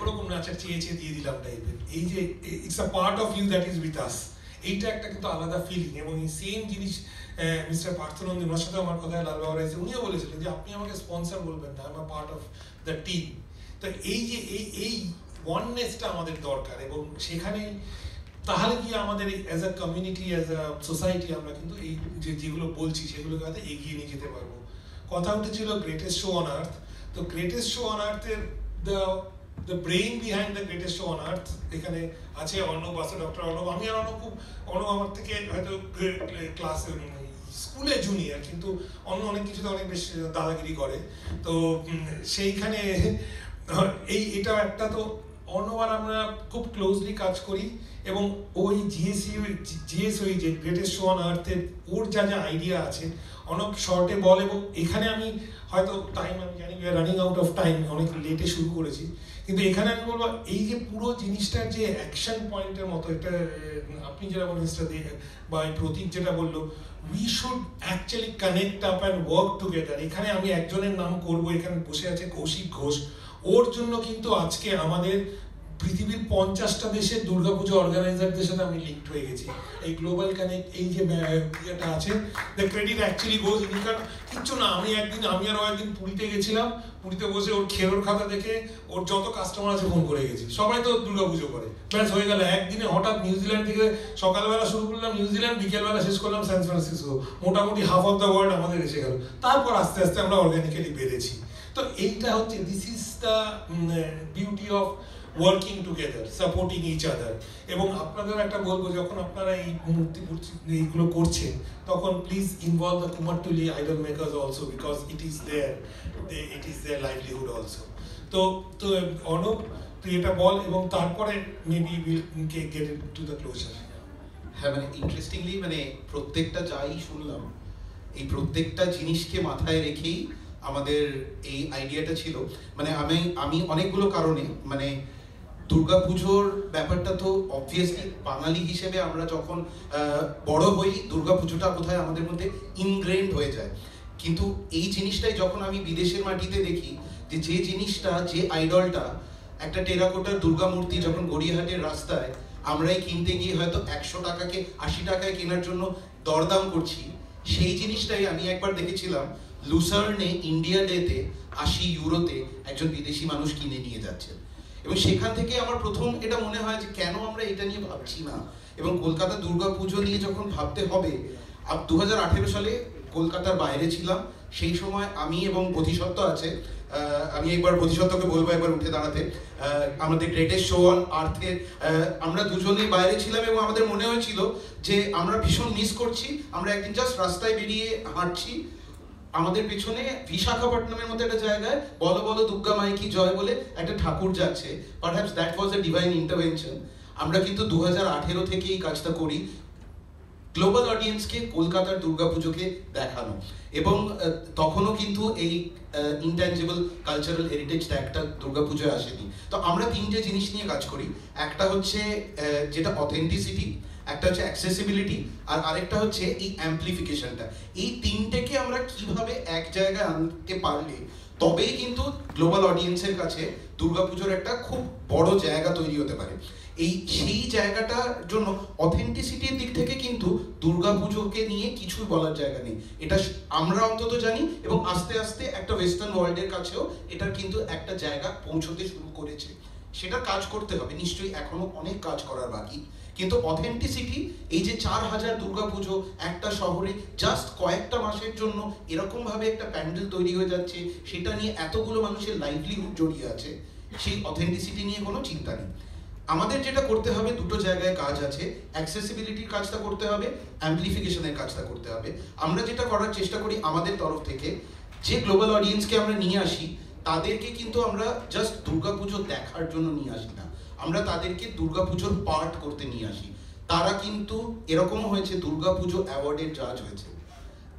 ওরকম নাচার চেয়ে দিয়ে দিলাম টাইপের, এই যে it's a part of you that is with us, এইটা একটা কিন্তু আলাদা ফিলিং। এবং এই সেম জিনিস মিস্টার পার্থনন্দী, ওনার সাথে আমার কথা লালবাবু রাইছে, উনিও বলেছিলেন যে আপনি আমাকে স্পন্সর বলবেন না, I am a part of the team. তো এই যে এই ওয়াননেসটা আমাদের দরকার, এবং সেখানে তাহলে কি আমাদের as a community, as a society আমরা কিন্তু এই যেগুলো বলছি সেগুলোকে হয়তো এগিয়ে নিয়ে যেতে পারবো। কথা উঠেছিল গ্রেটেস্ট শো অন আর্থ, তো গ্রেটেস্ট শো অন আর্থের the brain behind the greatest show on earth এখানে আছে অর্ণব বাসু, ডক্টর অর্ণব। আমি আর অর্ণব আমার থেকে হয়তো ক্লাস স্কুলে জুনিয়র, কিন্তু অন্য অনেক কিছুতে অনেক বেশ দাদাগিরি করে। তো সেইখানে এটা একটা তো অন্যবার আমরা খুব ক্লোজলি কাজ করি এবং ওই জিএসওই যে গ্রেটেস্ট শো অন আর্থের ওর যা যা আইডিয়া আছে অনেক শর্টে বল, এবং এখানে আমি হয়তো টাইম আমি জানি we are running out of time, অনেক লেটে শুরু করেছি, কিন্তু এখানে আমি বলবো এই যে পুরো জিনিসটার যে অ্যাকশন পয়েন্টের মতো একটা আপনি যেটা বলেন বা প্রতীক যেটা বললো, we should actually connect up and work together. এখানে আমি একজনের নাম করব, এখানে বসে আছে কৌশিক ঘোষ, ওর জন্য কিন্তু আজকে আমাদের পৃথিবীর 50টা দেশের দুর্গাপুজো অর্গানাইজারদের সাথে আমি লিঙ্কড হয়ে গেছি। এই গ্লোবাল কানেক্ট এই যে ইয়েটা আছে, the credit actually goes in, কারণ কিচ্ছু না, আমি আরও একদিন পুরীতে গেছিলাম, পুরীতে বসে ওর খেরোর খাতা দেখে ওর যত কাস্টমার আছে ফোন করে গেছি, সবাই তো দুর্গাপুজো করে, ব্যাস হয়ে গেল। একদিনে হঠাৎ নিউজিল্যান্ড থেকে সকালবেলা শুরু করলাম নিউজিল্যান্ড, বিকেলবেলা শেষ করলাম সান ফ্রান্সিসকো, মোটামুটি হাফ অফ দ্য ওয়ার্ল্ড আমাদের এসে গেল। তারপর আস্তে আস্তে আমরা অর্গানিক্যালি বেড়েছি। তো এইটা হচ্ছে this is the beauty of working together, supporting each other. এবং আপনাদের একটা বলবো, যখন আপনারা এই মূর্তি এইগুলো করছেন তখন please involve the Kumartuli idol makers also, because it is their livelihood also. তো অর্ণব তুই এটা বল এবং তারপরে maybe will get to the closure. হ্যাঁ, মানে ইন্টারেস্টিংলি মানে প্রত্যেকটা যাই শুনলাম, এই প্রত্যেকটা জিনিসকে মাথায় রেখেই আমাদের এই আইডিয়াটা ছিল। মানে আমি অনেকগুলো কারণে, মানে দুর্গাপুজোর ব্যাপারটা তো অবভিয়াসলি বাঙালি হিসেবে আমরা যখন বড় হই, দুর্গাপুজোটা কোথায় আমাদের মধ্যে ইনগ্রেন্ড হয়ে যায়। কিন্তু এই জিনিসটাই যখন আমি বিদেশের মাটিতে দেখি, যে জিনিসটা, যে আইডলটা, একটা টেরাকোটার দুর্গা মূর্তি যখন গড়িয়াহাটের রাস্তায় আমরাই কিনতে গিয়ে হয়তো 100 টাকাকে 80 টাকায় কেনার জন্য দরদাম করছি, সেই জিনিসটাই আমি একবার দেখেছিলাম লুসার্নে ইন্ডিয়া ডেতে 80 ইউরোতে একজন বিদেশি মানুষ কিনে নিয়ে যাচ্ছেন। এবং সেখান থেকে আমার প্রথম এটা মনে হয় যে কেন আমরা এটা নিয়ে ভাবছি না। এবং কলকাতা দুর্গাপুজো নিয়ে যখন ভাবতে হবে, 2018 সালে কলকাতার বাইরে ছিলাম, সেই সময় আমি এবং বোধিসত্ত্ব আছে, আমি একবার বোধিসত্ত্বকে বলবো একবার উঠে দাঁড়াতে, আমাদের গ্রেটেস্ট শো অন আর্থের আমরা দুজনেই বাইরে ছিলাম এবং আমাদের মনে হয়েছিল যে আমরা ভীষণ মিস করছি। আমরা একদিন জাস্ট রাস্তায় বেরিয়ে হাঁটছি, আমাদের পেছনে বিশাখাপট্টনমের মতো একটা জায়গায় বলো বলো দুর্গা মাই কি জয় বলে একটা ঠাকুর যাচ্ছে। Perhaps that was a divine intervention. আমরা কিন্তু 2018 থেকে এই কাজটা করি, গ্লোবাল অডিয়েন্সকে কলকাতার দুর্গাপুজোকে দেখানো। এবং তখনও কিন্তু এই ইনট্যাঞ্জিবল কালচারাল হেরিটেজ ট্যাগটা দুর্গাপুজোয় আসেনি। তো আমরা 3টে জিনিস নিয়ে কাজ করি। একটা হচ্ছে যেটা অথেন্টিসিটি, একটা হচ্ছে অ্যাক্সেসিবিলিটি, আর আরেকটা হচ্ছে এই অ্যাম্পলিফিকেশনটা। এই 3টেকে আমরা কিভাবে এক জায়গায় আনতে পারলে তবেই কিন্তু গ্লোবাল অডিয়েন্সের কাছে দুর্গাপুজোর একটা খুব বড় জায়গা তৈরি হতে পারে। সেই জায়গাটার জন্য অথেন্টিসিটির দিক থেকে কিন্তু দুর্গাপুজোকে নিয়ে কিছুই বলার জায়গা নেই, এটা আমরা অন্তত জানি। এবং আস্তে আস্তে একটা ওয়েস্টার্ন ওয়ার্ল্ডের কাছেও এটার কিন্তু একটা জায়গা পৌঁছতে শুরু করেছে। সেটা কাজ করতে হবে, নিশ্চয়ই এখনো অনেক কাজ করার বাকি। কিন্তু অথেন্টিসিটি, এই যে 4000 দুর্গাপুজো একটা শহরে জাস্ট কয়েকটা মাসের জন্য এরকম ভাবে একটা প্যান্ডেল তৈরি হয়ে যাচ্ছে, সেটা নিয়ে এতগুলো মানুষের লাইভলিহুড জড়িয়ে আছে, সেই অথেন্টিসিটি নিয়ে কোনো চিন্তা নেই। আমাদের যেটা করতে হবে, দুটো জায়গায় কাজ আছে, অ্যাক্সেসিবিলিটির কাজটা করতে হবে, অ্যাম্পলিফিকেশনের কাজটা করতে হবে। আমরা যেটা করার চেষ্টা করি আমাদের তরফ থেকে, যে গ্লোবাল অডিয়েন্সকে আমরা নিয়ে আসি তাদেরকে কিন্তু আমরা জাস্ট দুর্গাপুজো দেখার জন্য নিয়ে আসি না, আমরা তাদেরকে দুর্গাপুজোর পার্ট করতে নিয়ে আসি। তারা কিন্তু এরকমও হয়েছে, দুর্গাপুজো অ্যাওয়ার্ডের জাজ হয়েছে,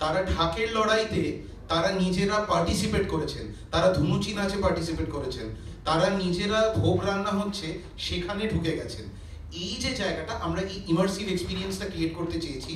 তারা ঢাকের লড়াইতে তারা নিজেরা পার্টিসিপেট করেছেন, তারা ধুনুচি নাচে পার্টিসিপেট করেছেন, তারা নিজেরা ভোগ রান্না হচ্ছে সেখানে ঢুকে গেছেন। এই যে জায়গাটা, আমরা এই ইমার্সিভ এক্সপিরিয়েন্সটা ক্রিয়েট করতে চেয়েছি।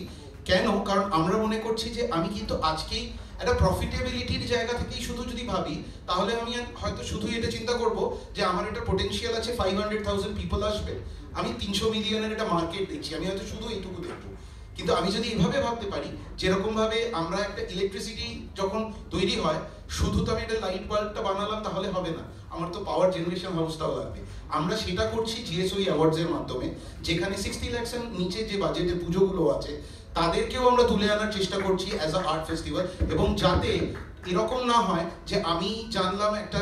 কেন? কারণ আমরা মনে করছি যে আমি কিন্তু আজকেই একটা প্রফিটেবিলিটির জায়গা থেকেই শুধু যদি ভাবি, তাহলে আমি হয়তো শুধু এটা চিন্তা করব যে আমার এটা পোটেনশিয়াল আছে 500,000 পিপল আসবে, আমি 300 মিলিয়নের একটা মার্কেট দেখছি, আমি হয়তো শুধু এইটুকু দেখবো। কিন্তু আমি যদি এভাবে ভাবতে পারি, যেরকম ভাবে আমরা একটা ইলেকট্রিসিটি যখন তৈরি হয়, শুধু তো আমি একটা লাইট বাল্বটা বানালাম তাহলে হবে না, আমার তো পাওয়ার জেনারেশন হাউসটাও লাগবে। আমরা সেটা করছি জিএসওই অ্যাওয়ার্ডসের মাধ্যমে, যেখানে 60 লাখের নিচে যে বাজেটে পুজোগুলো আছে তাদেরকেও আমরা তুলে আনার চেষ্টা করছি অ্যাজ আ আর্ট ফেস্টিভ্যাল। এবং যাতে এরকম না হয় যে আমি জানলাম একটা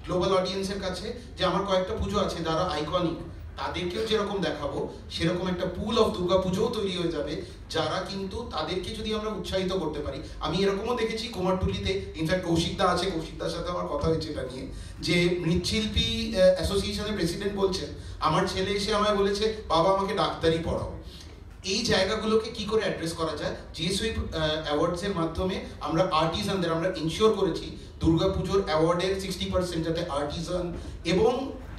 গ্লোবাল অডিয়েন্সের কাছে যে আমার কয়েকটা পুজো আছে যারা আইকনিক, তাদেরকেও যেরকম দেখাবো সেরকম একটা পুল অফ দুর্গাপুজোও তৈরি হয়ে যাবে, যারা কিন্তু তাদেরকে যদি আমরা উৎসাহিত করতে পারি। আমি এরকমও দেখেছি কুমারটুলিতে, ইনফ্যাক্ট কৌশিকদা আছে, কৌশিকদার সাথে আমার কথা হয়েছে এটা নিয়ে, যে মৃৎশিল্পী অ্যাসোসিয়েশনের প্রেসিডেন্ট বলছেন আমার ছেলে এসে আমায় বলেছে বাবা আমাকে ডাক্তারি পড়াও। এই জায়গাগুলোকে কি করে অ্যাড্রেস করা যায়, জিএসউইপ অ্যাওয়ার্ডসের মাধ্যমে আমরা আর্টিসানদের আমরা ইনশিওর করেছি দুর্গাপুজোর অ্যাওয়ার্ডের 60% যাতে আর্টিসান এবং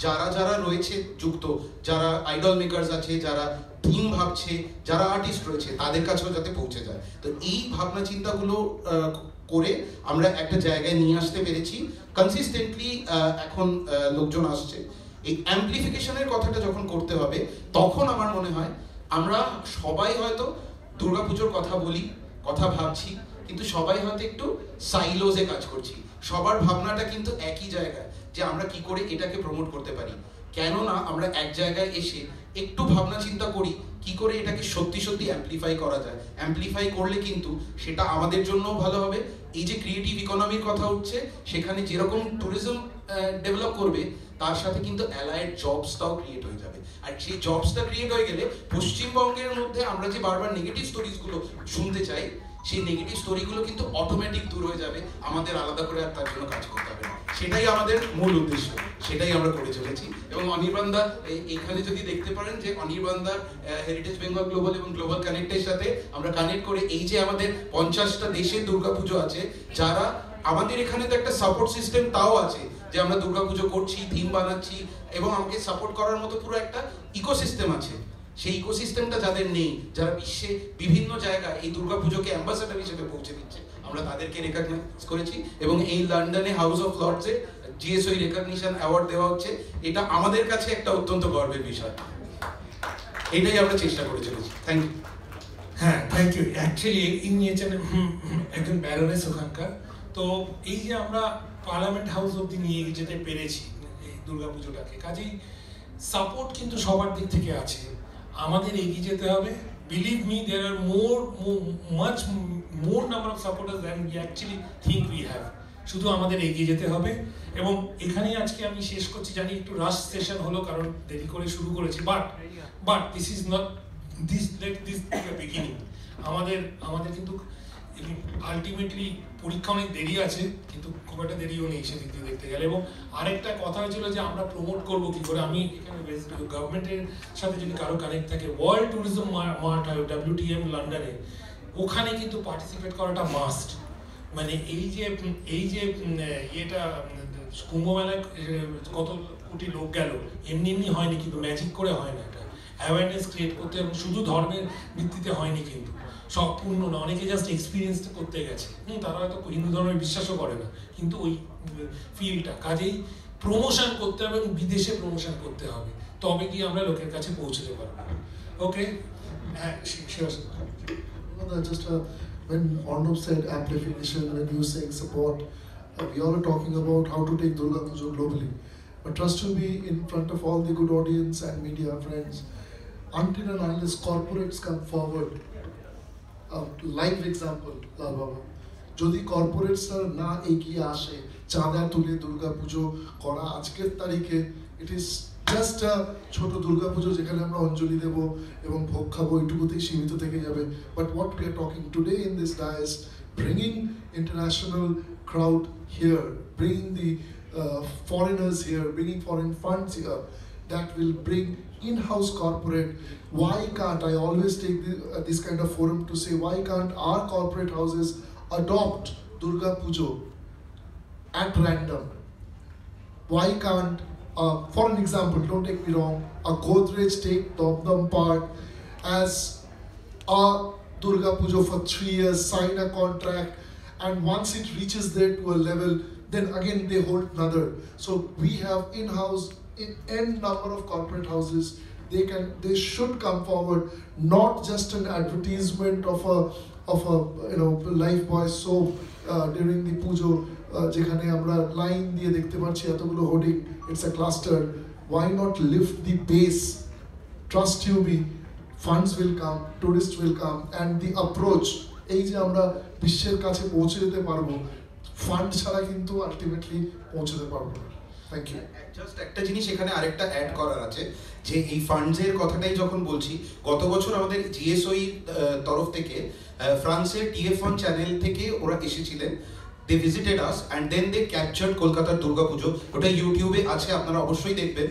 যারা যারা রয়েছে যুক্ত, যারা আইডল মেকার্স আছে, যারা থিম ভাবছে, যারা আর্টিস্ট রয়েছে, তাদের কাছেও যাতে পৌঁছে যায়। তো এই ভাবনা চিন্তাগুলো করে আমরা একটা জায়গায় নিয়ে আসতে পেরেছি। কনসিস্টেন্টলি এখন লোকজন আসছে। এই অ্যাম্পলিফিকেশনের কথাটা যখন করতে হবে তখন আমার মনে হয় আমরা সবাই হয়তো দুর্গাপুজোর কথা বলি, কথা ভাবছি, কিন্তু সবাই হয়তো একটু সাইলোজে কাজ করছি। সবার ভাবনাটা কিন্তু একই জায়গায়, যে আমরা কি করে এটাকে প্রমোট করতে পারি। কেননা আমরা এক জায়গায় এসে একটু ভাবনা চিন্তা করি কি করে এটাকে সত্যি সত্যি অ্যাম্পলিফাই করা যায়। অ্যাম্পলিফাই করলে কিন্তু সেটা আমাদের জন্যও ভালো হবে। এই যে ক্রিয়েটিভ ইকোনমির কথা উঠছে, সেখানে যেরকম ট্যুরিজম ডেভেলপ করবে, তার সাথে কিন্তু অ্যালাইড জবসটাও ক্রিয়েট হয়ে যাবে। আর সেই জবসটা ক্রিয়েট হয়ে গেলে পশ্চিমবঙ্গের মধ্যে আমরা যে বারবার নেগেটিভ স্টোরিজগুলো শুনতে চাই, সেই নেগেটিভ স্টোরিগুলো কিন্তু অটোমেটিক দূর হয়ে যাবে, আমাদের আলাদা করে আর তার জন্য কাজ করতে হবে না। সেটাই আমাদের মূল উদ্দেশ্য, সেটাই আমরা করে চলেছি। এবং অনির্বাণদা এখানে যদি দেখতে পারেন যে অনির্বাণদার হেরিটেজ বেঙ্গল গ্লোবাল এবং গ্লোবাল কানেক্টের সাথে আমরা কানেক্ট করে এই যে আমাদের 50টা দেশে দুর্গাপুজো আছে, যারা আমাদের এখানে তো একটা সাপোর্ট সিস্টেম তাও আছে, যে আমরা দুর্গাপুজো করছি, থিম বানাচ্ছি এবং আমাকে সাপোর্ট করার মতো পুরো একটা ইকোসিস্টেম আছে। সেই ইকোসিস্টেমটা যাদের নেই, যারা বিশ্বে বিভিন্ন জায়গায় এই দুর্গাপুজোকে অ্যাম্বাসেডর হিসেবে পৌঁছে দিচ্ছে, আমরা তাদেরকে রেকগনাইজ করেছি। এবং এই লন্ডনে হাউস অফ লর্ডসে জিএসওই রেকগনিশন অ্যাওয়ার্ড দেওয়া হচ্ছে, এটা আমাদের কাছে একটা অত্যন্ত গর্বের বিষয়। এটাই আমরা চেষ্টা করে চলেছি। Thank you. হ্যাঁ, থ্যাংক ইউ। অ্যাকচুয়ালি ইনি হচ্ছেন একজন ব্যারোনেস ওখানকার। তো এই যে আমরা পার্লামেন্ট হাউস অব্দি নিয়ে যেতে পেরেছি এই দুর্গাপুজোটাকে, কাজেই সাপোর্ট কিন্তু সবার দিক থেকে আছে। আমাদের এগিয়ে যেতে হবে। Believe me, there are much more number of supporters than we actually think we have. শুধু আমাদের এগিয়ে যেতে হবে। এবং এখানেই আজকে আমি শেষ করছি। জানি একটু রাশ সেশন হলো, কারণ দেরি করে শুরু করেছি, but this is not this beginning. আমাদের কিন্তু আলটিমেটলি পরীক্ষা অনেক দেরি আছে, কিন্তু খুব একটা দেরিও নেই সেদিক দিয়ে দেখতে গেলে। এবং আরেকটা কথা হয়েছিল যে আমরা প্রমোট করবো কি করে। আমি এখানে গভর্নমেন্টের সাথে যদি কারো কানেক্ট থাকে, ওয়ার্ল্ড ট্যুরিজম মার্ট WTM লন্ডনে, ওখানে কিন্তু পার্টিসিপেট করাটা মাস্ট। মানে এই যে ইয়েটা কুম্ভ মেলায় কত কোটি লোক গেল, এমনি হয়নি, কিন্তু ম্যাজিক করে হয় না। এটা অ্যাওয়ারনেস ক্রিয়েট করতে, এবং শুধু ধর্মের ভিত্তিতে হয়নি, কিন্তু সম্পূর্ণ না। অনেকে জাস্ট এক্সপিরিয়েন্স করতে গেছে, তারা হয়তো হিন্দু ধর্মের বিশ্বাসও করে না, কিন্তু ওই ফিলটা, কাজেই প্রমোশন করতে হবে এবং বিদেশে প্রমোশন করতে হবে, তবে কি আমরা লোকের কাছে পৌঁছতে পারবো। ওকে, হ্যাঁ, just when Arnab said amplification, when you saying support, we all are talking about how to take Durga Puja globally. But trust to be in front of all the good audience and media friends, until and unless corporates come forward, live example, Lal Baba, যদি কর্পোরেটসরা না এগিয়ে আসে চাঁদা তুলে দুর্গাপুজো করা আজকের তারিখে, it is just ছোট দুর্গাপুজো যেখানে আমরা অঞ্জলি দেব এবং ভোগ খাবো, এইটুকুতেই সীমিত থেকে যাবে। But what we are talking today in this dais, bringing international crowd here, bringing the foreigners here, bringing foreign funds here, that will bring in-house corporate. Why can't, I always take this kind of forum to say, why can't our corporate houses adopt Durga Pujo at random? Why can't, for an example, don't take me wrong, a Godrej take Dom Park as a Durga Pujo for 3 years, sign a contract, and once it reaches there to a level, then again they hold another. So we have in-house, n number of corporate houses. They should come forward, not just an advertisement of a life boy soap during the pujo, যেখানে আমরা line দিয়ে দেখতে পাচ্ছি এতগুলো hoarding, it's a cluster. Why not lift the base? Trust you me, funds will come, tourists will come, and the approach, এই যে আমরা বিশ্বের কাছে পৌঁছে যেতে পারবো, ফান্ড ছাড়া কিন্তু আলটিমেটলি পৌঁছতে পারবো না। Thank you. জাস্ট একটা জিনিস এখানে আরেকটা অ্যাড করার আছে, যে এই ফান্ডসের কথাটাই যখন বলছি, গত বছর আমাদের জিএসওই তরফ থেকে ফ্রান্সের TF1 চ্যানেল থেকে ওরা এসেছিলেন। They visited us and then they captured কলকাতার দুর্গাপুজো। ওটা ইউটিউবে আছে, আপনারা অবশ্যই দেখবেন।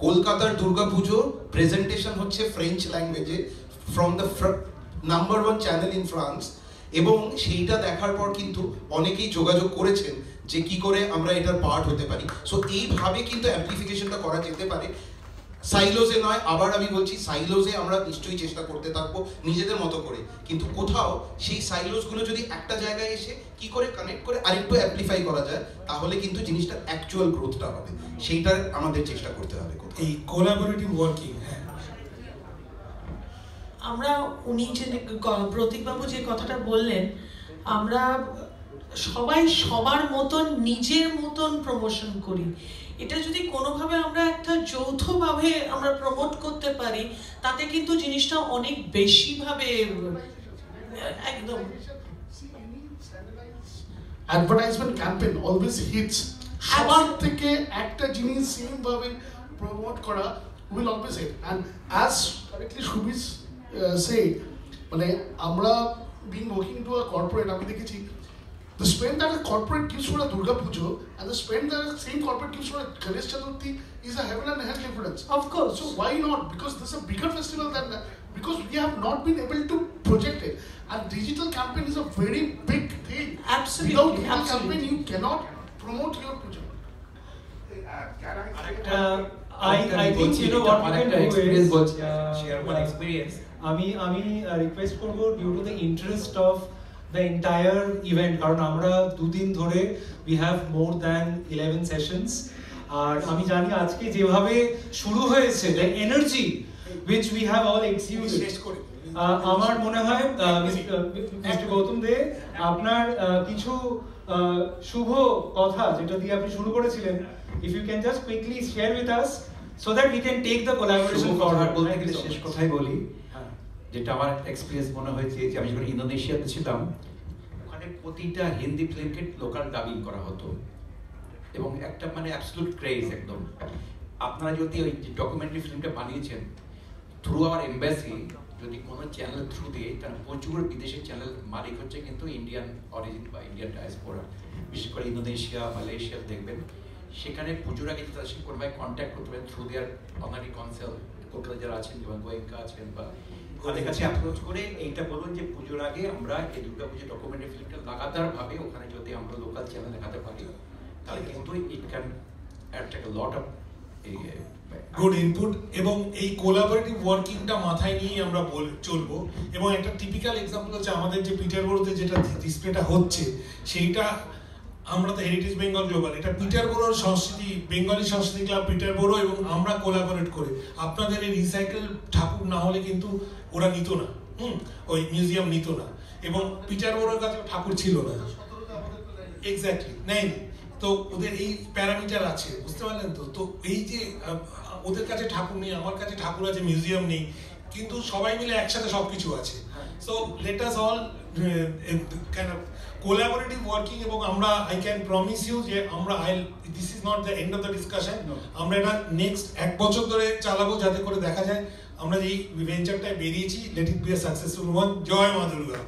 কলকাতার দুর্গাপুজো প্রেজেন্টেশন হচ্ছে ফ্রেঞ্চ ল্যাঙ্গুয়েজে from the number 1 channel in France. এবং সেইটা দেখার পর কিন্তু অনেকেই যোগাযোগ করেছেন যে কি করে আমরা এটার পার্ট হতে পারি। সো এইভাবে কিন্তু অ্যাপ্লিফিকেশনটা করা যেতে পারে, সাইলোজে নয়। আবার আমি বলছি, সাইলোজে আমরা নিশ্চয়ই চেষ্টা করতে থাকবো নিজেদের মতো করে, কিন্তু কোথাও সেই সাইলোজগুলো যদি একটা জায়গায় এসে কি করে কানেক্ট করে আরেকটু অ্যাপ্লিফাই করা যায়, তাহলে কিন্তু জিনিসটার অ্যাকচুয়াল গ্রোথটা হবে। সেইটার আমাদের চেষ্টা করতে হবে। এই কোলাবোরেটিভ ওয়ার্কিং, আমরা উনি যে প্রতীকবাবু যে কথাটা বললেন, আমরা সবাই সবার মতন নিজের মতন প্রমোশন করি। এটা যদি কোনোভাবে আমরা একটা যৌথভাবে আমরা প্রমোট করতে পারি, তাতে কিন্তু জিনিসটা অনেক বেশিভাবে একদম। Advertisement campaign always hits. সবার থেকে একটা জিনিস সেম ভাবে প্রমোট করা will always hit. And as correctly সুবিস সে, মানে আমরা being working to a corporate, আমি দেখেছি the spend that a corporate gives for a Durga Pujo and the spend that a same corporate gives for a Ganesh Chaturthi is a heaven and hell difference. Of course. So why not? Because this is a bigger festival than that. Because we have not been able to project it. And digital campaign is a very big thing. Absolutely. Without digital campaign, you cannot promote your puja. I think you know what we can do is share one experience. আমি request করব due to the interest of the entire event, কারণ আমরা দুদিন ধরে we have more than 11 sessions. আর আমি জানি আজকে যেভাবে শুরু হয়েছে, the energy which we have all executed, আমার মনে হয় মিস্টার গৌতম দে, আপনার কিছু শুভ কথা যেটা দিয়ে আপনি শুরু করেছিলেন, if you can just quickly share with us so that we can take the collaboration forward. বলতে গেলে শেষ কথাই বলি, যেটা আমার এক্সপিরিয়েন্স মনে হয়েছে যে আমি যখন ইন্দোনেশিয়াতে ছিলাম, ওখানে প্রতিটা হিন্দি ফিল্মকে লোকাল ডাবিং করা হতো এবং একটা মানে অ্যাবসলিউট ক্রেজ একদম। আপনারা যদি ওই ডকুমেন্টারি ফিল্মটা বানিয়েছেন থ্রু আওয়ার এমবাসি, যদি কোনো চ্যানেল থ্রু দিয়ে, তার প্রচুর বিদেশি চ্যানেল মালিক হচ্ছে কিন্তু ইন্ডিয়ান অরিজিন বা ইন্ডিয়ান ডায়াসপোরা, বিশেষ করে ইন্দোনেশিয়া, মালয়েশিয়া দেখবেন। সেখানে পুজোর আগে তাদের সাথে কোনোভাবে কন্ট্যাক্ট করতে পারেন থ্রু দেয়ার অনারি কাউন্সিল, কলকাতা যারা আছেন যেমন গোয়েঙ্কা আছেন, বা তাদের কাছে অ্যাপ্রোচ করে এইটা বলুন যে পুজোর আগে আমরা এই দুর্গা পুজো ডকুমেন্টারি ফিল্মটা লাগাতারভাবে ওখানে যদি আমরা লোকাল চ্যানেল দেখাতে পারি, তাহলে কিন্তু it can attract a lot of good input. এবং এই কোলাবোরেটিভ ওয়ার্কিংটা মাথায় নিয়ে আমরা চলবো। এবং একটা টিপিক্যাল এক্সাম্পল হচ্ছে আমাদের যে পিটারবোরোতে যেটা ডিসপ্লেটা হচ্ছে, সেইটা আমরা তো হেরিটেজ বেঙ্গল গ্লোবাল, এটা পিটারবোরোর সংস্কৃতি, বেঙ্গলি সংস্কৃতি ক্লাব পিটারবোরো এবং আমরা কোলাবোরেট করে, আপনাদের এই রিসাইকেল ঠাকুর না হলে কিন্তু ওরা নিত না, ওই মিউজিয়াম নিত না, এবং পিটারবোরোর কাছে ঠাকুর ছিল না, এক্স্যাক্টলি নেয়নি। তো ওদের এই প্যারামিটার আছে, বুঝতে পারলেন তো? তো এই যে ওদের কাছে ঠাকুর নেই, আমার কাছে ঠাকুর আছে, মিউজিয়াম নেই, কিন্তু সবাই মিলে একসাথে সবকিছু আছে। So let us all kind of collaborative working. এবং আমরা আই ক্যান প্রমিস ইউ যে আমরা this is not the end of the discussion, আমরা এটা নেক্সট 1 বছর ধরে চালাবো, যাতে করে দেখা যায় আমরা যেই ভেঞ্চারটায় বেরিয়েছি let it be a successful one. জয় মা দুর্গা।